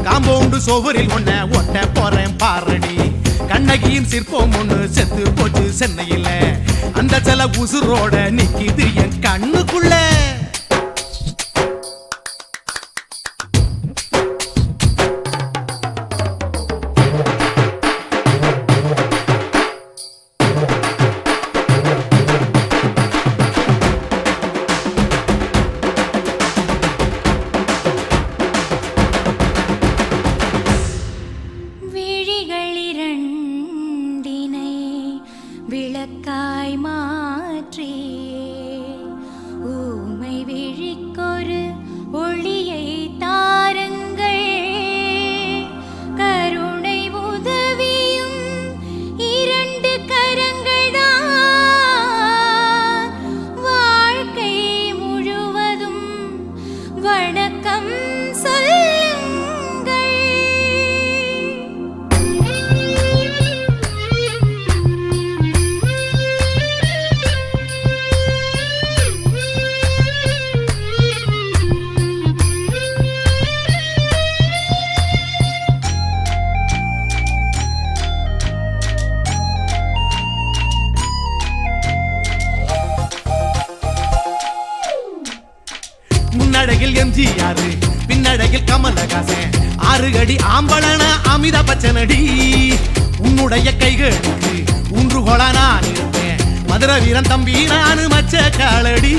காம்பவுண்டு சோவரில் ஒன்ன ஒட்ட போறேன் பாரடி கண்ணகியின் சிற்பம் ஒண்ணு செத்து போச்சு சென்னையில அந்த செல உசுரோட நிக்கிது என் கண்ணுக்குள்ள விளக்காய் மாற்றி ஊமை விழிக்கொரு ஒளியை தாருங்கள் கருணை உதவியும் 2 கரங்கள் தான் வாழ்க்கை முழுவதும் வணக்கம் முன்னடையில் எம்ஜிஆர் பின்னடையில் கமலஹாசன் 6 அடி ஆம்பளன அமிதாப் பச்சனடி உன்னுடைய கைகளுக்கு ஊன்றுகோலா நான் இருப்பேன் மதுரை வீரன் தம்பி நானு மச்ச காலடி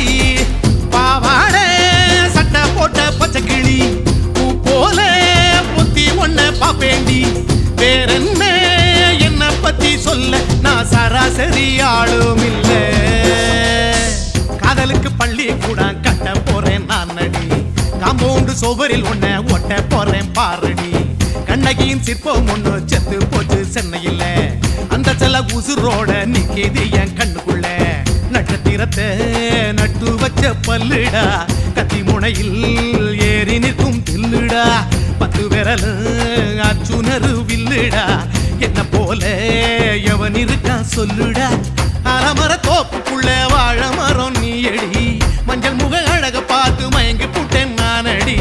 பாவாட சட்டை போட்ட பச்சை கிளி பூ போல பொத்தி ஒன்ன பாப்பேண்டி வேறென்ன என்ன பத்தி சொல்ல நான் சராசரி ஆளும் இல்ல காதலுக்கு பள்ளி கூட கட்ட போறேன் நானடி காம்பவுண்டு சோவரில் ஒன்ன ஒட்ட போறேன் பாரடி கண்ணகியின் சிற்பம் ஒண்ணு செத்து போச்சு சென்னையில அந்த செல உசுரோட நிக்கிது என் கண்ணுக்குள்ள நட்சத்திரத்தை நட்டு வச்ச பல்லுடா கத்தி முனையில் ஏறி நிற்கும் தில்லுடா 10 விரல் அச்சுணரு வில்லுடா என்ன போல எவன் இருக்கா சொல்லுடா அலமர தோப்புக்குள்ள வாழ மரம் நீ அடி மஞ்சள் முக அழக பார்த்து மயங்கி புட்டேன் நானடி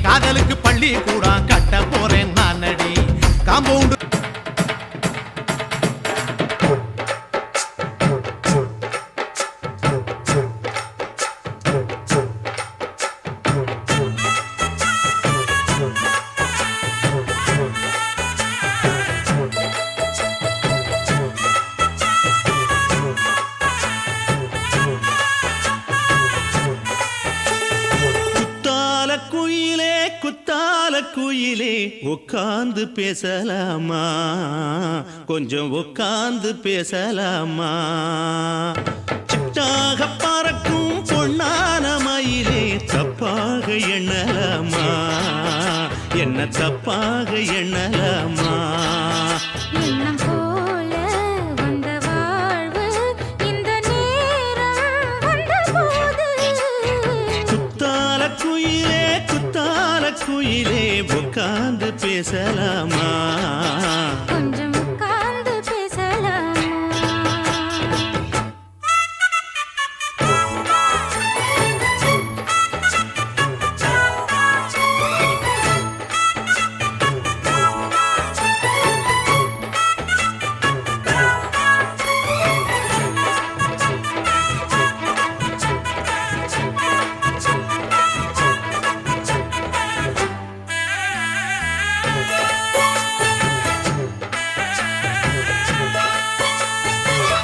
காதலுக்கு பள்ளி கூட கட்ட போறேன் நானடி காம்பவுண்டு குத்தால குயிலே உட்கார்ந்து பேசலாமா கொஞ்சம் உட்கார்ந்து பேசலாமா சிட்டாக பறக்கும் பொன்னான மயிலே தப்பாக எண்ணலாமா என்ன தப்பாக எண்ணலாமா எண்ணம் போல வந்த வாழ்வு இந்த நேரம் வந்த போது பேசலாமா கொஞ்சம் உட்கார்ந்து பேசலாமா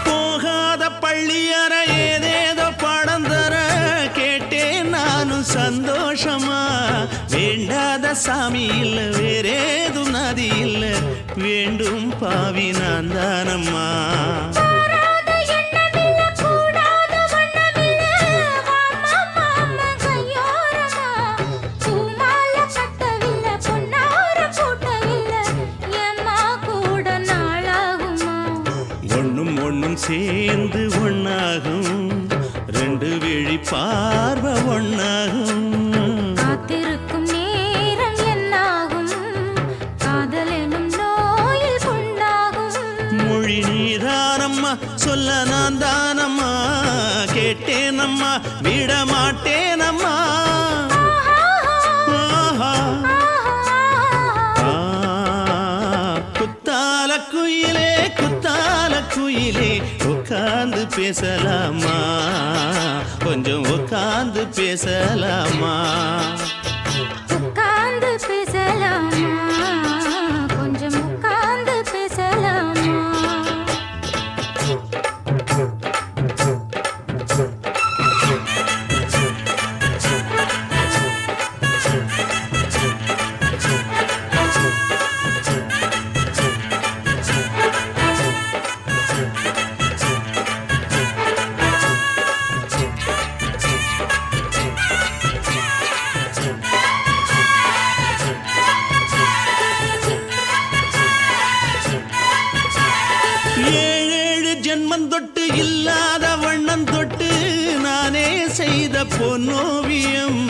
போகாத பள்ளியற ஏதேதோ பாடம் தர கேட்டேன் நானும் சந்தோஷமா வேண்டாத சாமி இல்ல வேறேதும் நதி இல்ல வேண்டும் பாவி நான் தானம்மா கூடாத எண்ணமில்ல கூடாத வண்ணமில்ல மாமா மாமா கையோரமா பூமால கட்டவில்லை பொன்னார கூட்டவில்லை ஏம்மா கூட நாளாகுமா ஒண்ணும் ஒண்ணும் சேர்ந்து ஒண்ணாகும் ரெண்டு விழி பார்வை ஒண்ணாகும் காத்திருக்கும் நேரம் என்னாகும் காதல் எனும் நோயில் புண்ணாகும் மொழி நீதானம்மா சொல்ல நான் தானம்மா கேட்டேனம்மா விட மாட்டேனம்மா ஆஹா. ஆ, குத்தால குயிலே குத்தால குயிலே உட்கார்ந்து பேசலாமா கொஞ்சம் உட்கார்ந்து பேசலாமா உட்கார்ந்து பேசலாமா கொஞ்சம் உட்கார்ந்து பேசலாமா ஏழேழு ஜென்மம் தொட்டு இல்லாத வண்ணம் தொட்டு நானே செய்த பொன்னோவியம்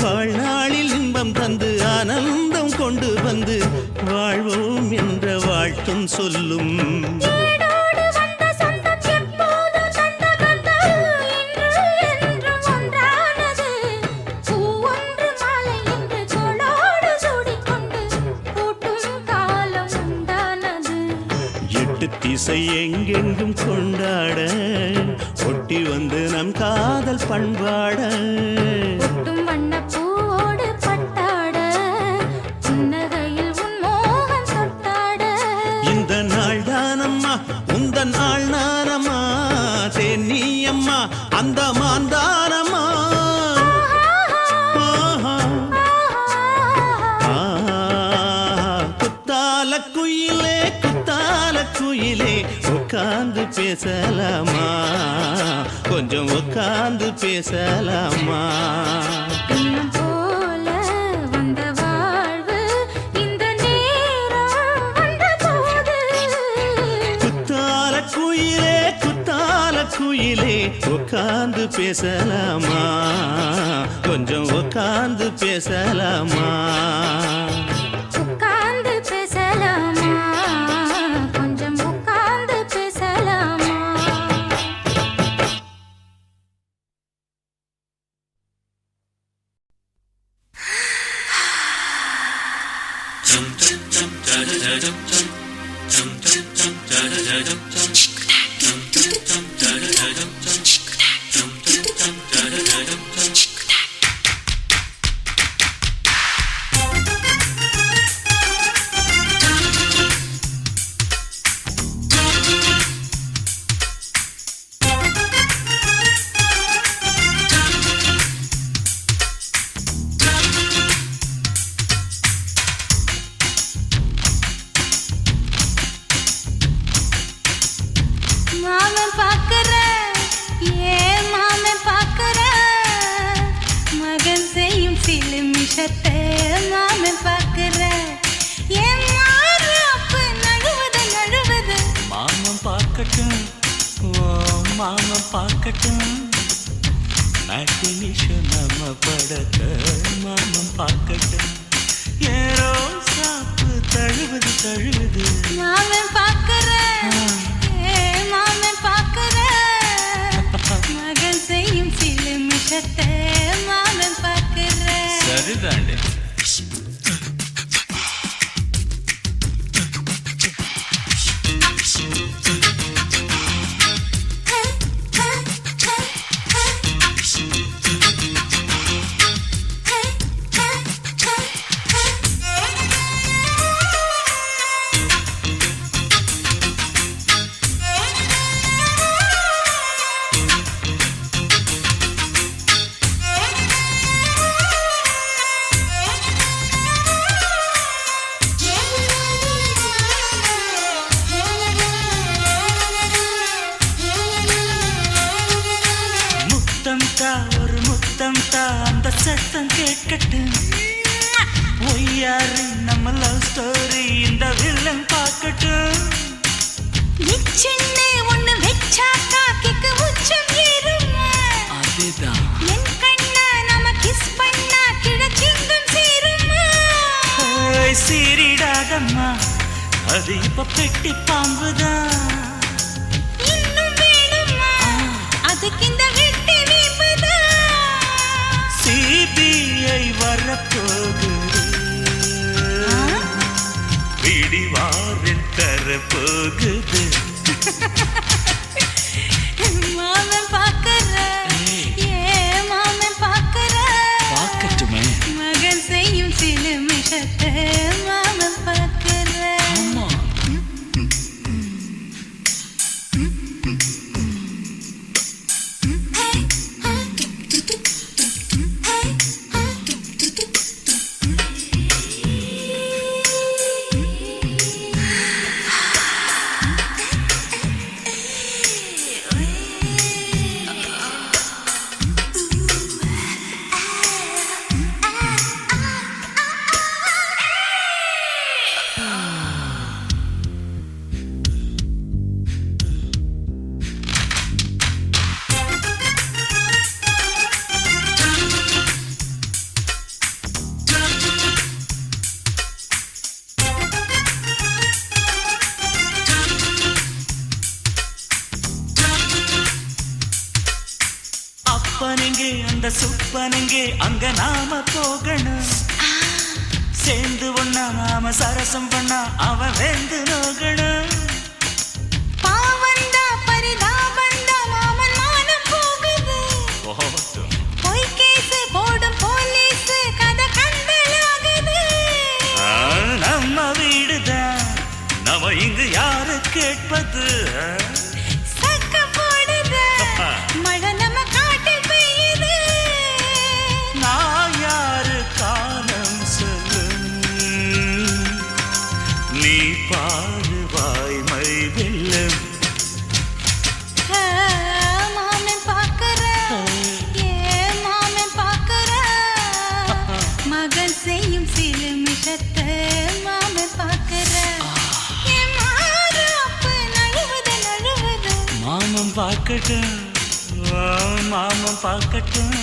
வாழ்நாளில் இன்பம் தந்து ஆனந்தம் கொண்டு வந்து வாழ்வோம் என்ற வாழ்த்தும் சொல்லும் ஏடோடு வந்த சொந்தம் எப்போதும் தந்த பந்தம் இன்று என்றும் ஒன்றானது பூ ஒன்று மாலை என்று தோளோடு சூடிக்கொண்டு பூட்டும் காலம் உண்டானது எட்டு திசை எங்கெங்கும் கொண்டாட ஒட்டி வந்து நம் காதல் பண்பாட ஒட்டும் வண்ணப் பூவோடு பட்டாட புன்னகையில் உன் மோகம் தொட்டாட இந்த நாள் தானம்மா உந்த நாள் நானம்மா தென்னியம்மா அந்த மாந்தானம்மா ஆஹா. குத்தால குயிலே குத்தால குயிலே உட்கார்ந்து பேசலாமா கொஞ்சம் உட்கார்ந்து பேசலாமா இன்னும் போல வந்த வாழ்வு இந்த நேரம் வந்த போது குத்தால குயிலே குத்தால குயிலே உட்கார்ந்து பேசலாமா கொஞ்சம் உட்கார்ந்து பேசலாமா உட்கார்ந்து பேசலாமா கொஞ்சம் உட்கார்ந்து பேசலாமா மாமன் பாக்குற ஏன் மாமன் பாக்குற மகன் செய்யும் சில மிஷத்தை மாமன் பாக்குற ஏன் மாறாப்பு நழுவுது நழுவுது மாமன் பார்க்கட்டும் ஓ மாமன் பார்க்கட்டும் நாட்டு நிஷ நம்ம படத்தை மாமன் பார்க்கட்டும் ஏரோ சாப்பு தழுவுது தழுவுது மாமன் பார்க்கிறேன் மாமன் பார்க்கிறேன் மகன் செய்யும் சில மிஷத்தை மாமன் பார்க்கிறேன் சரிதாண்டே ஒரு முத்தம் தா அந்த சத்தம் கேட்கட்டும் ஒய்யாரு நம்ம லவ் ஸ்டோரி இந்த வில்லன் பார்க்கட்டும் சின்ன ஒண்ணு வெச்சா காக்கிக்கு உச்சம் ஏறுமா அதுதான் என் கண்ணா நம்ம கிஸ் பண்ணா கிடச்சிங்கும் சேருமா சீரிடாதம்மா அது இப்ப பெட்டி பாம்புதான் இன்னும் வேணுமா அதுக்கு இந்த வெட்டி வீம்புதான் சிபிஐ வரப்போகுது பிடிவாரில் தரப்போகுது மாமன் பார்க்கிறேன் மாமன் பார்க்கிறேன் பார்க்கட்டுமே மகன் செய்யும் சில மிஷத்தை மாமன் பார்க்கிறேன் அப்பனெங்கே அந்த சுப்பனெங்கே அங்க நாம போகணும் சேர்ந்து ஒண்ணா நாம சரசம் பண்ணா அவன் வேந்து நோகணும் பாவந்தா பரிதாபந்தா மாமன் மானம் போகுது பொய் கேஸ் போடும் போலீஸ் கதை கண்டலாகுது நம்ம வீடுதான் நம்ம இங்கு யாரு கேட்பது சக்க போடுது மழை நம்ம காட்டில் பெய்யுது நான் யாரு காலம் சொல்லும் நீ பாரு வாய்மை வெல்லும் மாமன் பார்க்கிறேன் மாமன் பார்க்கிறேன் மகன் செய்யும் சில மிஷத்தை மாமன் பார்க்கிறேன் மாமன் பார்க்கட்டும் மாமன் பார்க்கட்டும்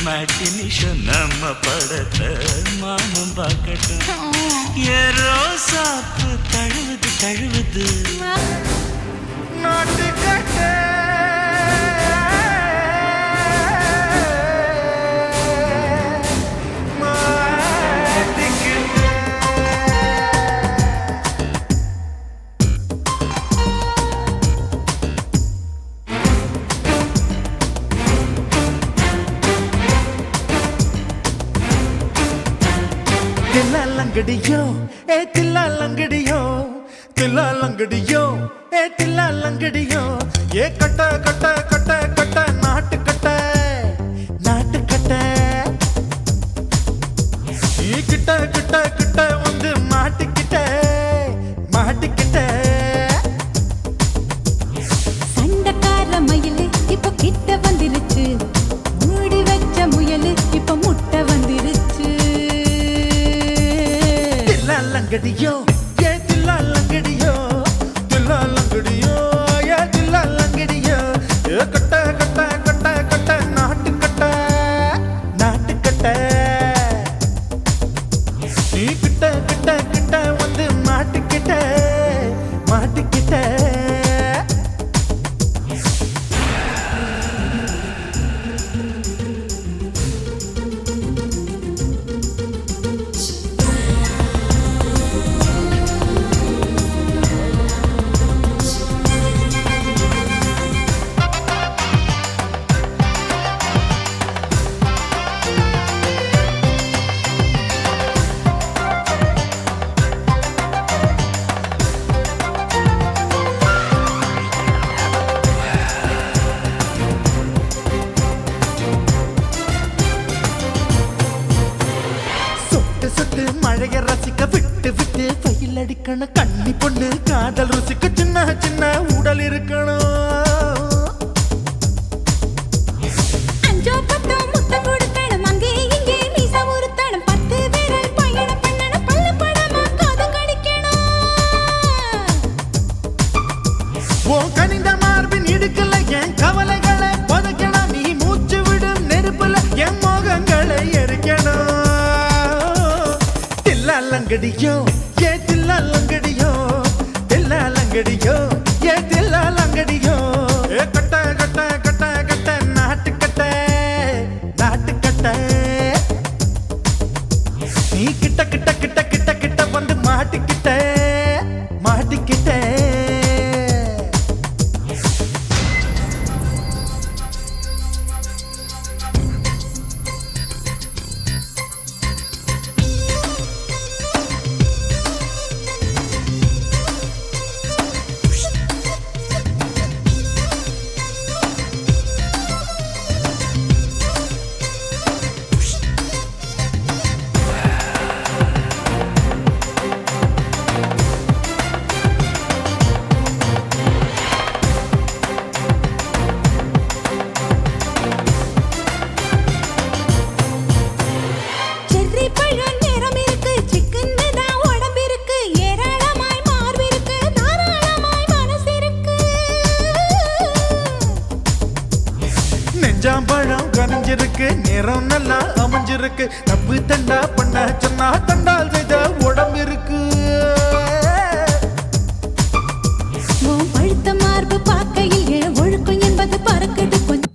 மேட்டினிஷன் நம்ம படத்தை மாமன் பார்க்கட்டும் ஏரோ சாப்பு தழுவுது தழுவுது நாட்டு கட்ட தில்லாலங்கடியோ தில்லாலங்கடியோ தில்லாலங்கடியோ தில்லாலங்கடியோ கட்ட கட்ட கட்ட கட்ட நாட்டு கட்ட நாட்டு கட்ட கிட்ட கிட்ட கிட்ட வந்து மாட்டிக்கிட்ட மாட்டிக்கிட்ட சண்டக்கார மயிலு இப்ப கிட்ட வந்துருச்சு மூடி வச்ச முயலு இப்ப முட்டை வந்துருச்சு தில்லாலங்கடியோ தில்லாலங்கடியோ தில்லாலங்கடியோ தில்லாலங்கடியோ கட்ட கட்ட கட்ட கட்ட நாட்டு கட்ட நாட்டு கட்ட அடிக்கணும் கண்ணி பொண்ணு காதல் ருசிக்கு சின்ன சின்ன உடல் இருக்கணும் அஞ்சோ பத்தோ முத்தம் கொடுக்கணும் அங்கே இங்கே மீச உருத்தணும் 10 விரல் பயணம் பண்ணணும் பல்ல படமா காது கடிக்கணும் ஓ கனிந்த மார்பின் இடுக்கல என் கவலைகளை புதைக்கணும் நீ மூச்சு விடும் நெருப்புல என் மோகங்களை எரிக்கணும் தில்லாலங்கடியோ ஏ தில்லாலங்கடியோ தில்லாலங்கடியோ ஏ தில்லாலங்கடியோ ஏ கட்ட கட்ட கட்ட கட்ட நாட்டுக்கட்ட நாட்டுக்கட்ட நீ கிட்ட கிட்ட கிட்ட கிட்ட கிட்ட வந்து மாட்டிக்கிட்ட மாட்டிக்கிட்ட செர்ரி பழம் நிறம் இருக்கு சிக்கன்னு தான் உடம்பு இருக்கு ஏராளமாய் மார்பு இருக்கு தாராளமாய் மனசு இருக்கு நெஞ்சாம்பழம் கனிஞ்சிருக்கு நிறம் நல்லா அமைஞ்சிருக்கு தப்பு தண்டா பண்ண சொன்னா தண்டால் செய்த உடம்பு இருக்கு உன் பழுத்த மார்பு பார்க்கையில் என் ஒழுக்கம் என்பது பறக்குது கொஞ்சம்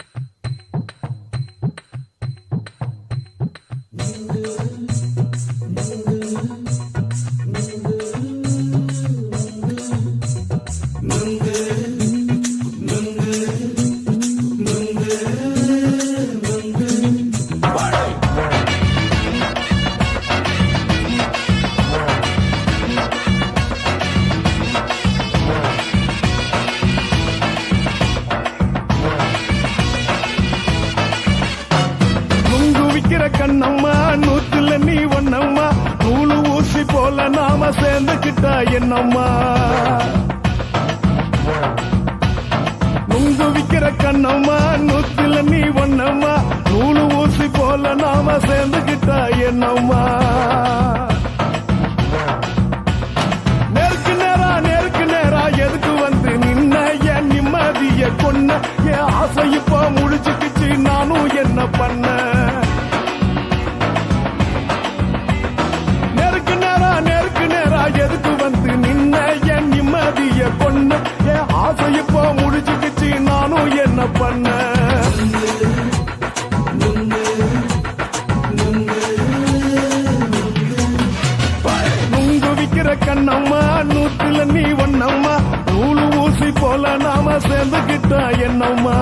நுங்கு விக்கிற கண்ணம்மா நூத்துல நீ ஒன்னம்மா நூலு ஊசி போல நாம சேர்ந்துக்கிட்டா என்னம்மா நுங்கு விக்கிற கண்ணம்மா நூத்துல நீ ஒன்னம்மா நூலு ஊசி போல நாம சேர்ந்துக்கிட்டா என்னம்மா நேருக்கு நேரா எதுக்கு வந்து நின்ன என் நிம்மதிய கொன்ன என் ஆசை இப்ப முடிச்சுக்கிச்சு நானும் என்ன பண்ண நேருக்கு நேரா எதுக்கு வந்து நின்ன என் நிம்மதிய கொன்ன என் ஆசை இப்ப முடிச்சுக்கிச்சு நானும் என்ன பண்ண நுங்கு விக்கிற கண்ணம்மா நூத்துல நீ ஒன்னம்மா நூலு ஊசி போல நாம சேர்ந்துக்கிட்டா என்னம்மா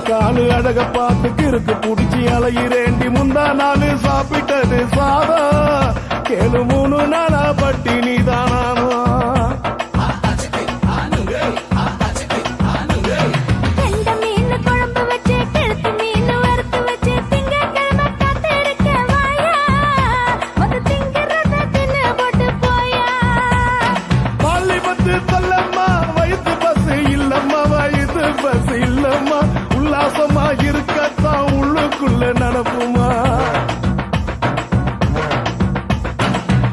காலு அழக பார்த்து கிறுக்கு புடிச்சி அலையிறேண்டி முந்தா நாலு சாப்பிட்டது சாதம் கேளு 3 நாளா பட்டினி தானானோ கண்ட மீன் குழம்பு வச்சு கெளுத்து மீன் வறுத்து வச்சு திங்கட்கிழமை காத்திருக்க வாயா வந்து திங்கிறத தின்னு போட்டு போயா பள்ளி பத்து சொல்லம்மா வயிற்று பசு இல்லம்மா வயிற்று பசு இல்லம்மா உல்லாசமா இருக்கத்தான் உள்ளுக்குள்ள நடப்புமா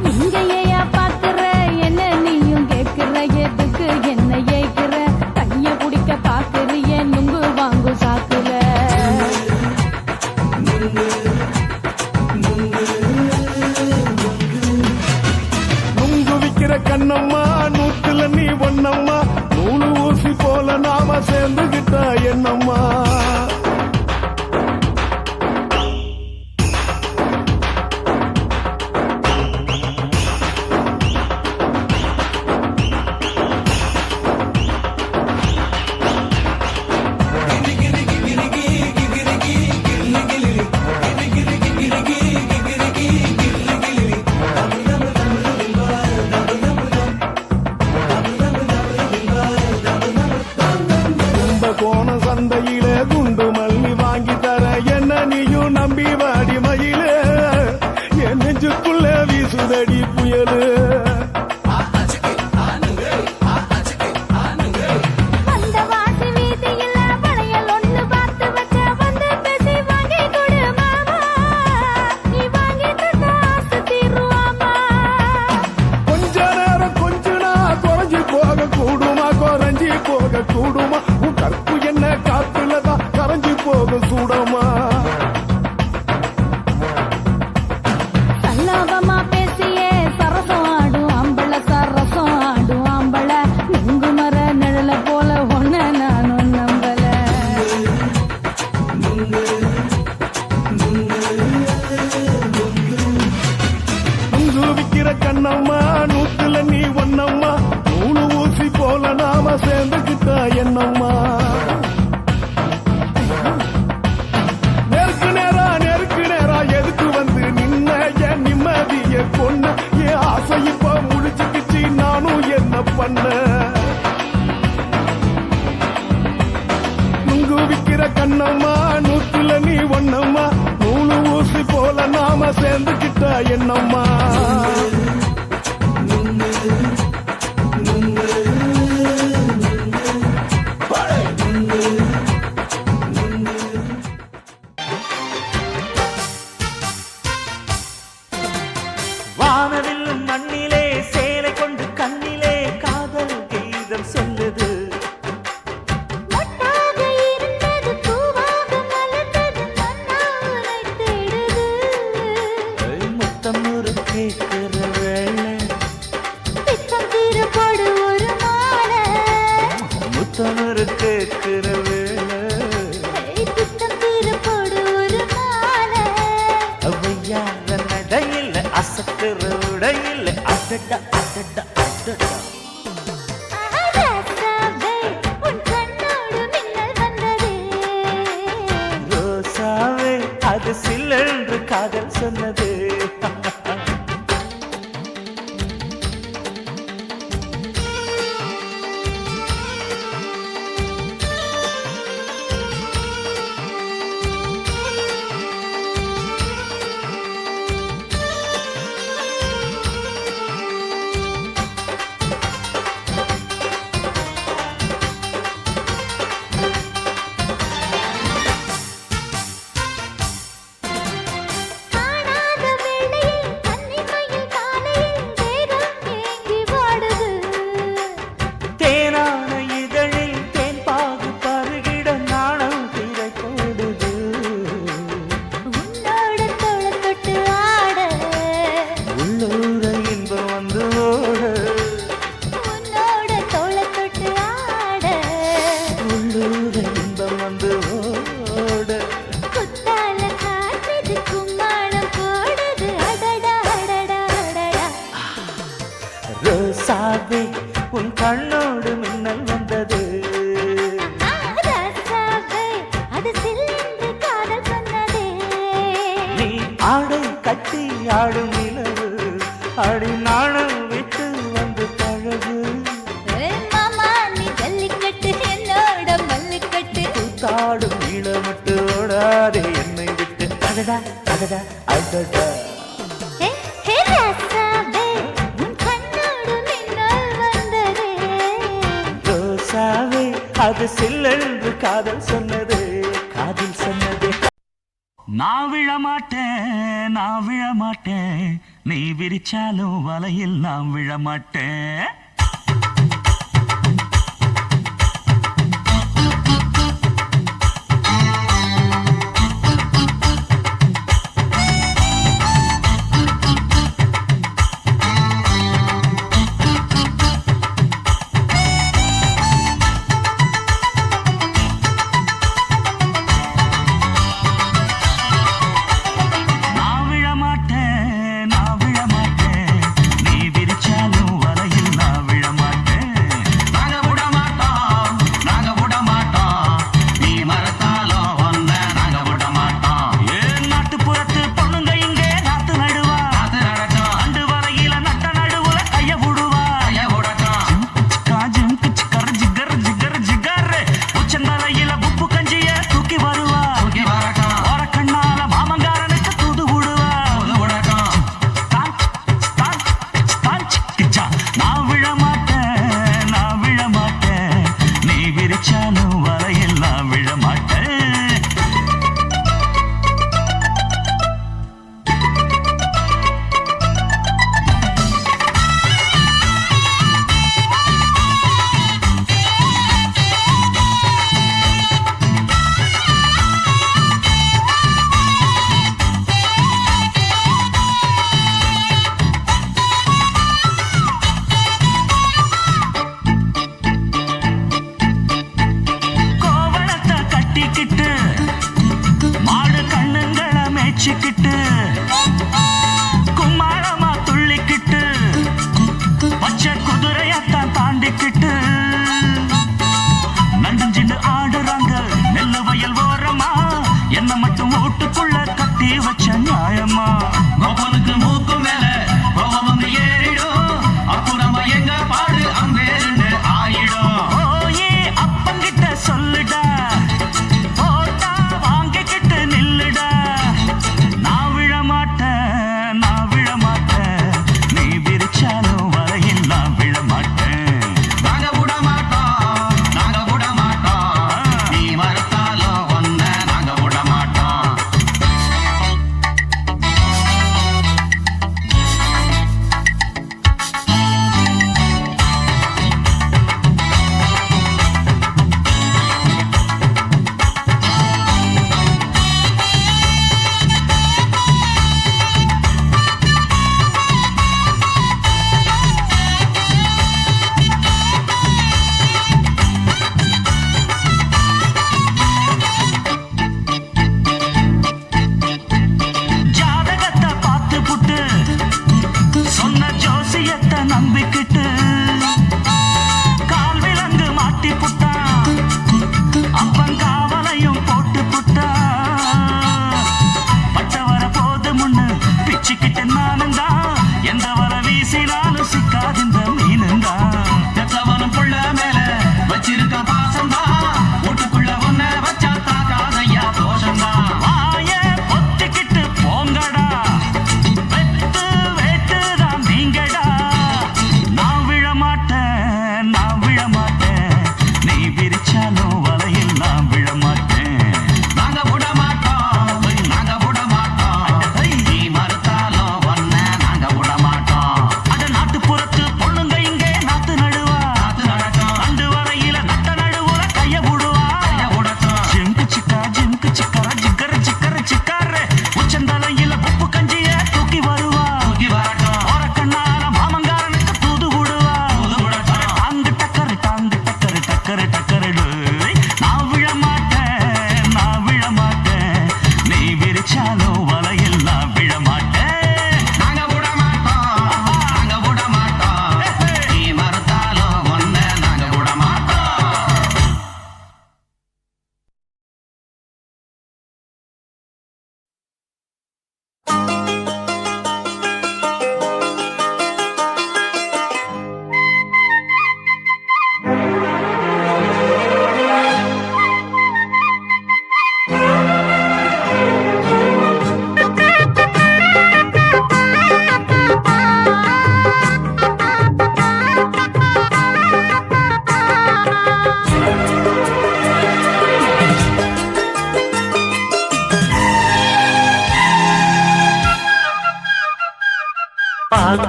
இங்கேயா பாக்குற என்ன நீயும் கேக்குற எதுக்கு என்ன ஏக்குற கைய குடிக்க பாக்குறிய நுங்கு வாங்கு சாக்குற நுங்கு விக்கிற கண்ணம்மா நூத்துல நீ ஒன்னம்மா நூலு ஊசி போல நாம சேர்ந்துகிட்டா என்னம்மா கண்ணம்மா நூத்துல நீ ஒண்ணம்மா நூலு ஊசி போல நாம சேர்ந்துக்கிட்டா என்னம்மா வானவில்லும் மண்ணிலே சேலை கொண்டு கண்ணிலே காதல் கீதம் சொல்லுது மொட்டாக இருந்தது பூவாக மலர்ந்தது மன்னாரை தேடுது முத்தம் ஒரு கேட்கிற வேளை பித்தம் தீரப்படு ஒரு மாலை முத்தம் ஒரு கேட்கிற வேளை பித்தம் தீரப்படு ஒரு மாலை அவையார நடையில் அசக்கிற உடையில் அடடா அடடா அடடா ராசாவே உன் கண்ணோடு மின்னல் வந்ததே ரோசாவே அது சில்லென்று காதல் சொன்னது காணாத வேளையில் கன்னிமையில் காலையில் தேகம் ஏங்கி வாடுது தேனான இதழில் தேன் பாகு பருகிட நாணம் திரை போடுது உன்னோட தோள தொட்டு ஆட உள்ளூர இன்பம் வந்து ஓட உன்னோட தோள தொட்டு ஆட உள்ளூர இன்பம் வந்து ஓட குத்தால காற்றுது கும்மாளம் போடுது அடடா அடடா அடடா ரோசாவே உன் கண்ணோடு மின்னல் வந்தது ராசாவே அது சில்லென்று காதல் சொன்னதே நீ ஆடை கட்டி ஆடும் நிலவு அடி நாணம் விட்டு வந்து பழகு மாமா நீ ஜல்லிக்கட்டு என்னோட மல்லிக்கட்டு தாடும் ஈழமட்டு ஓடாதே என்னை விட்டு அடடா அடடா அடடா ஹே ஹே ராசாவே உன் கண்ணோடு மின்னல் வந்ததே ரோசாவே அது சில்லென்று காதல் சொன்னது காதல் சொன்னது நான் விழமாட்டேன் நீ விரிச்சாலும் வலையில் நான் விழமாட்டேன் நான் விழமாட்டேன் நீ விரிச்சாலும் வலையில் நான் விழமாட்டேன் நாங்க விட மாட்டோம் நீ மறத்தாலும் ஒன்ன நாங்க விட மாட்டோம் ஏன் நாட்டுப்புறத்து பொண்ணுங்க இங்கே நாத்து நடுவா அண்டு வரையில நட்ட நடுவுல கைய விடுவா காஜும் கிச்சுக்கர் ஜிகர் ஜிகர் ஜிகர் உச்சந்தலையில உப்பு கஞ்சிய தூக்கி வருவா கண்ணால மாமங்காரனுக்கு தூது விடுவா நான் விழமாட்டேன் நீ விரிச்சாலும் வலையில் நான் விழமாட்டேன் கோவணத்தை கட்டிக்கிட்டு மாடு கண்ணுங்களை மேய்ச்சிக்கிட்டு கும்மாளமா துள்ளிக்கிட்டு பச்சை குதிரையத்தான் தாண்டிக்கிட்டு நண்டஞ்சின்னு ஆடுறாங்க நெல்லு வயல் ஓரமா என்ன மட்டும் வீட்டுக்குள்ள கட்டி வச்ச நியாயமா கோபனுக்கு மூக்கு மேல கோபம் வந்து ஏறிடும் அப்புறமா எங்க பாடு அம்பேருன்னு ஆயிடும் ஓயே அப்பங்கிட்ட சொல்லுடா போட்டா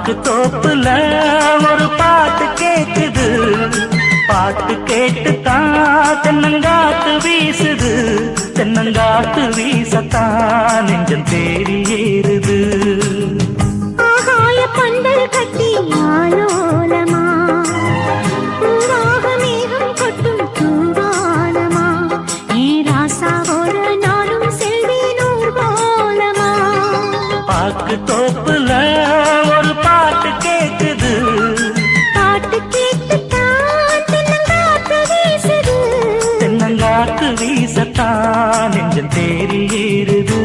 பாக்கு தோப்புல ஒரு பாட்டு கேக்குது, பாட்டு கேட்டுத்தான் தென்னங்காத்து வீசுது, தென்னங்காத்து வீசத்தான் நெஞ்சம் தேறி ஏறுது. ஆகாய பந்தல் கட்டி ஆலோலமா, பூவாக மேகம் கொட்டும் தூவானமா, ஏ ராசாவோட நானும் செல்வேன் ஊர்வலமா. பாக்கு தோப்புல ஒரு பாட்டு கேக்குது, பாட்டு கேட்டுத்தான் தென்னங்காத்து வீசுது, தென்னங்காத்து வீசத்தான் நெஞ்சம் தேறி ஏறுது.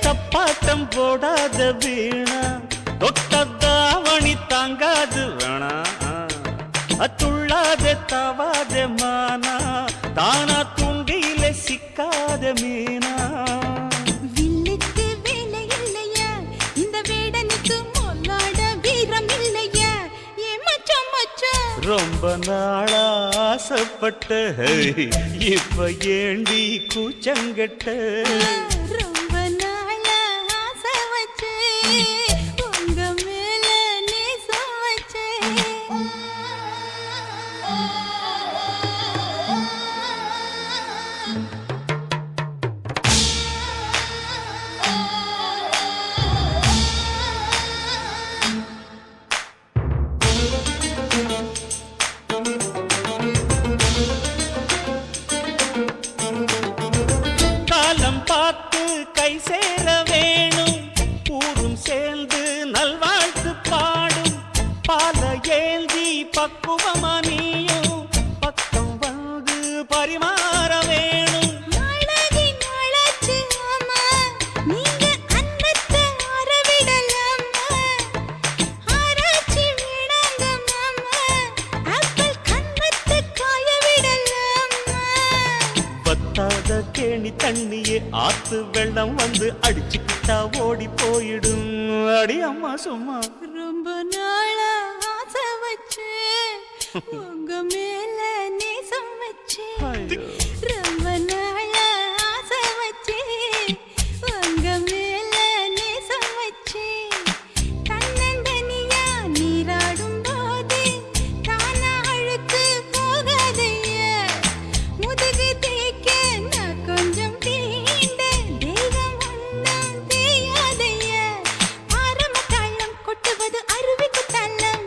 தப்பாட்டம் போடாத வீணா, தொட்டதாவணி தாங்காது வேணா, அத்துள்ளாத தவாத மானா, தானா துண்டியில சிக்காத மீனா. வில்லுக்கு வேலை இல்லையா, இந்த வேடனுக்கு மொல்லாட வீரம் இல்லையா, ஏ மச்சான் மச்சான். ரொம்ப நாளா ஆசைப்பட்ட இப்ப ஏண்டி கூச்சங்கட்ட. ரொம்ப நாளா ஆசை வச்சு உங்க மேல நேசம் வச்சு. காலம் பார்த்து கை சேர வேணும், ஊரும் சேர்ந்து நல்வாழ்த்து பாடும், பால ஏந்தி பக்குவமா நீயும் பக்கம் வந்து பரிமாற வேணும். நாளாகி நாளாச்சு அம்மா, நீங்க அன்னத்தை அறவிடலாமா, ஆராய்ச்சி வேணாங்க மாமா, ஆப்பிள் கன்னத்தை காய விடலாமா. பத்தாத கேணி தண்ணியே ஆத்து வெள்ளம் வந்து அடிச்சுக்கிட்டா ஓடி போயிடும். அடி அம்மா சும்மா. ரொம்ப நாளா ஆசை வச்சு உங்க மேல நேசம் வச்சு. ரொம்ப நாளா ஆசை வச்சு உங்க மேல நேசம் வச்சு. தன்னந்தனியா நீராடும் போது தானா அழுக்கு போகாதையா, முதுகு தேய்க்க நான் கொஞ்சம் தீண்ட தெய்வம் ஒன்றும் தேயாதையா. ஆரம்ப தாளம் கொட்டுவது அருவிக்கு தள்ளம்,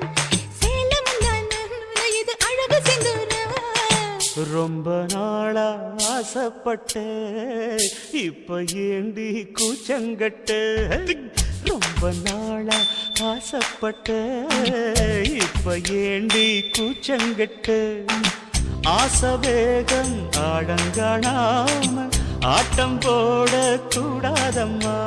சேலம் இது அழகு சிந்துரம். ரொம்ப நாளா ஆசைப்பட்ட இப்ப ஏண்டி கூச்சங்கட்ட. ரொம்ப நாளா ஆசைப்பட்ட இப்ப ஏண்டி கூச்சங்கட்ட. ஆசை வேகம் ஆடங்காணாம ஆட்டம் போட கூடாதம்மா,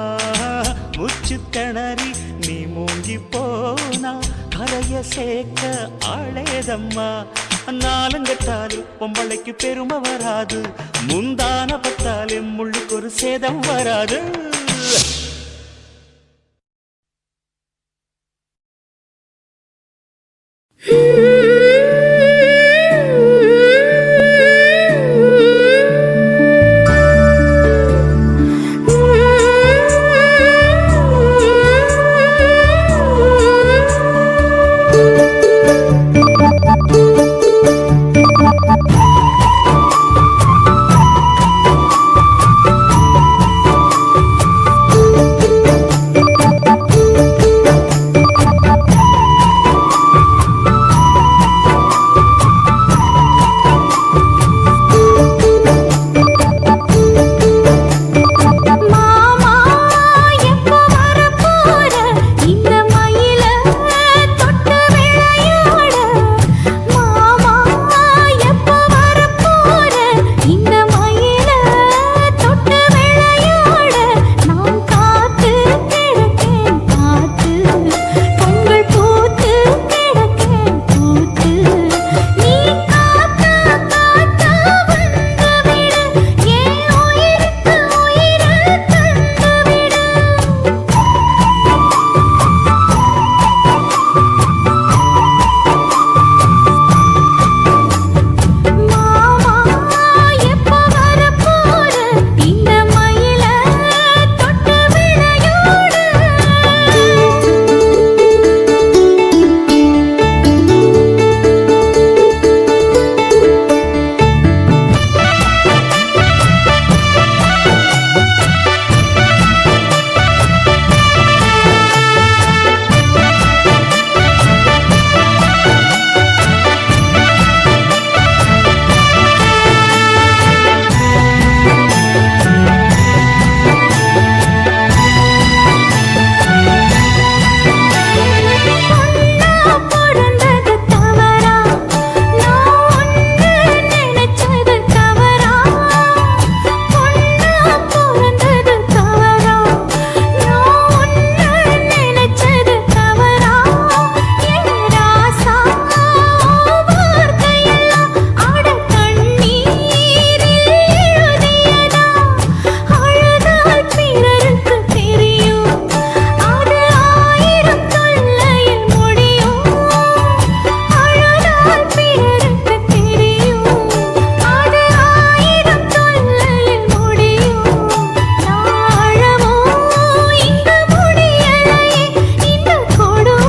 முச்சு திணறி நீ மூங்கி போனா கரைய சேர்க்க ஆளேதம்மா. நாலுங்கட்டாலே பொம்பளைக்கு பெருமை வராது, முந்தான பட்டாலே முள்ளுக்கு ஒரு சேதம் வராது.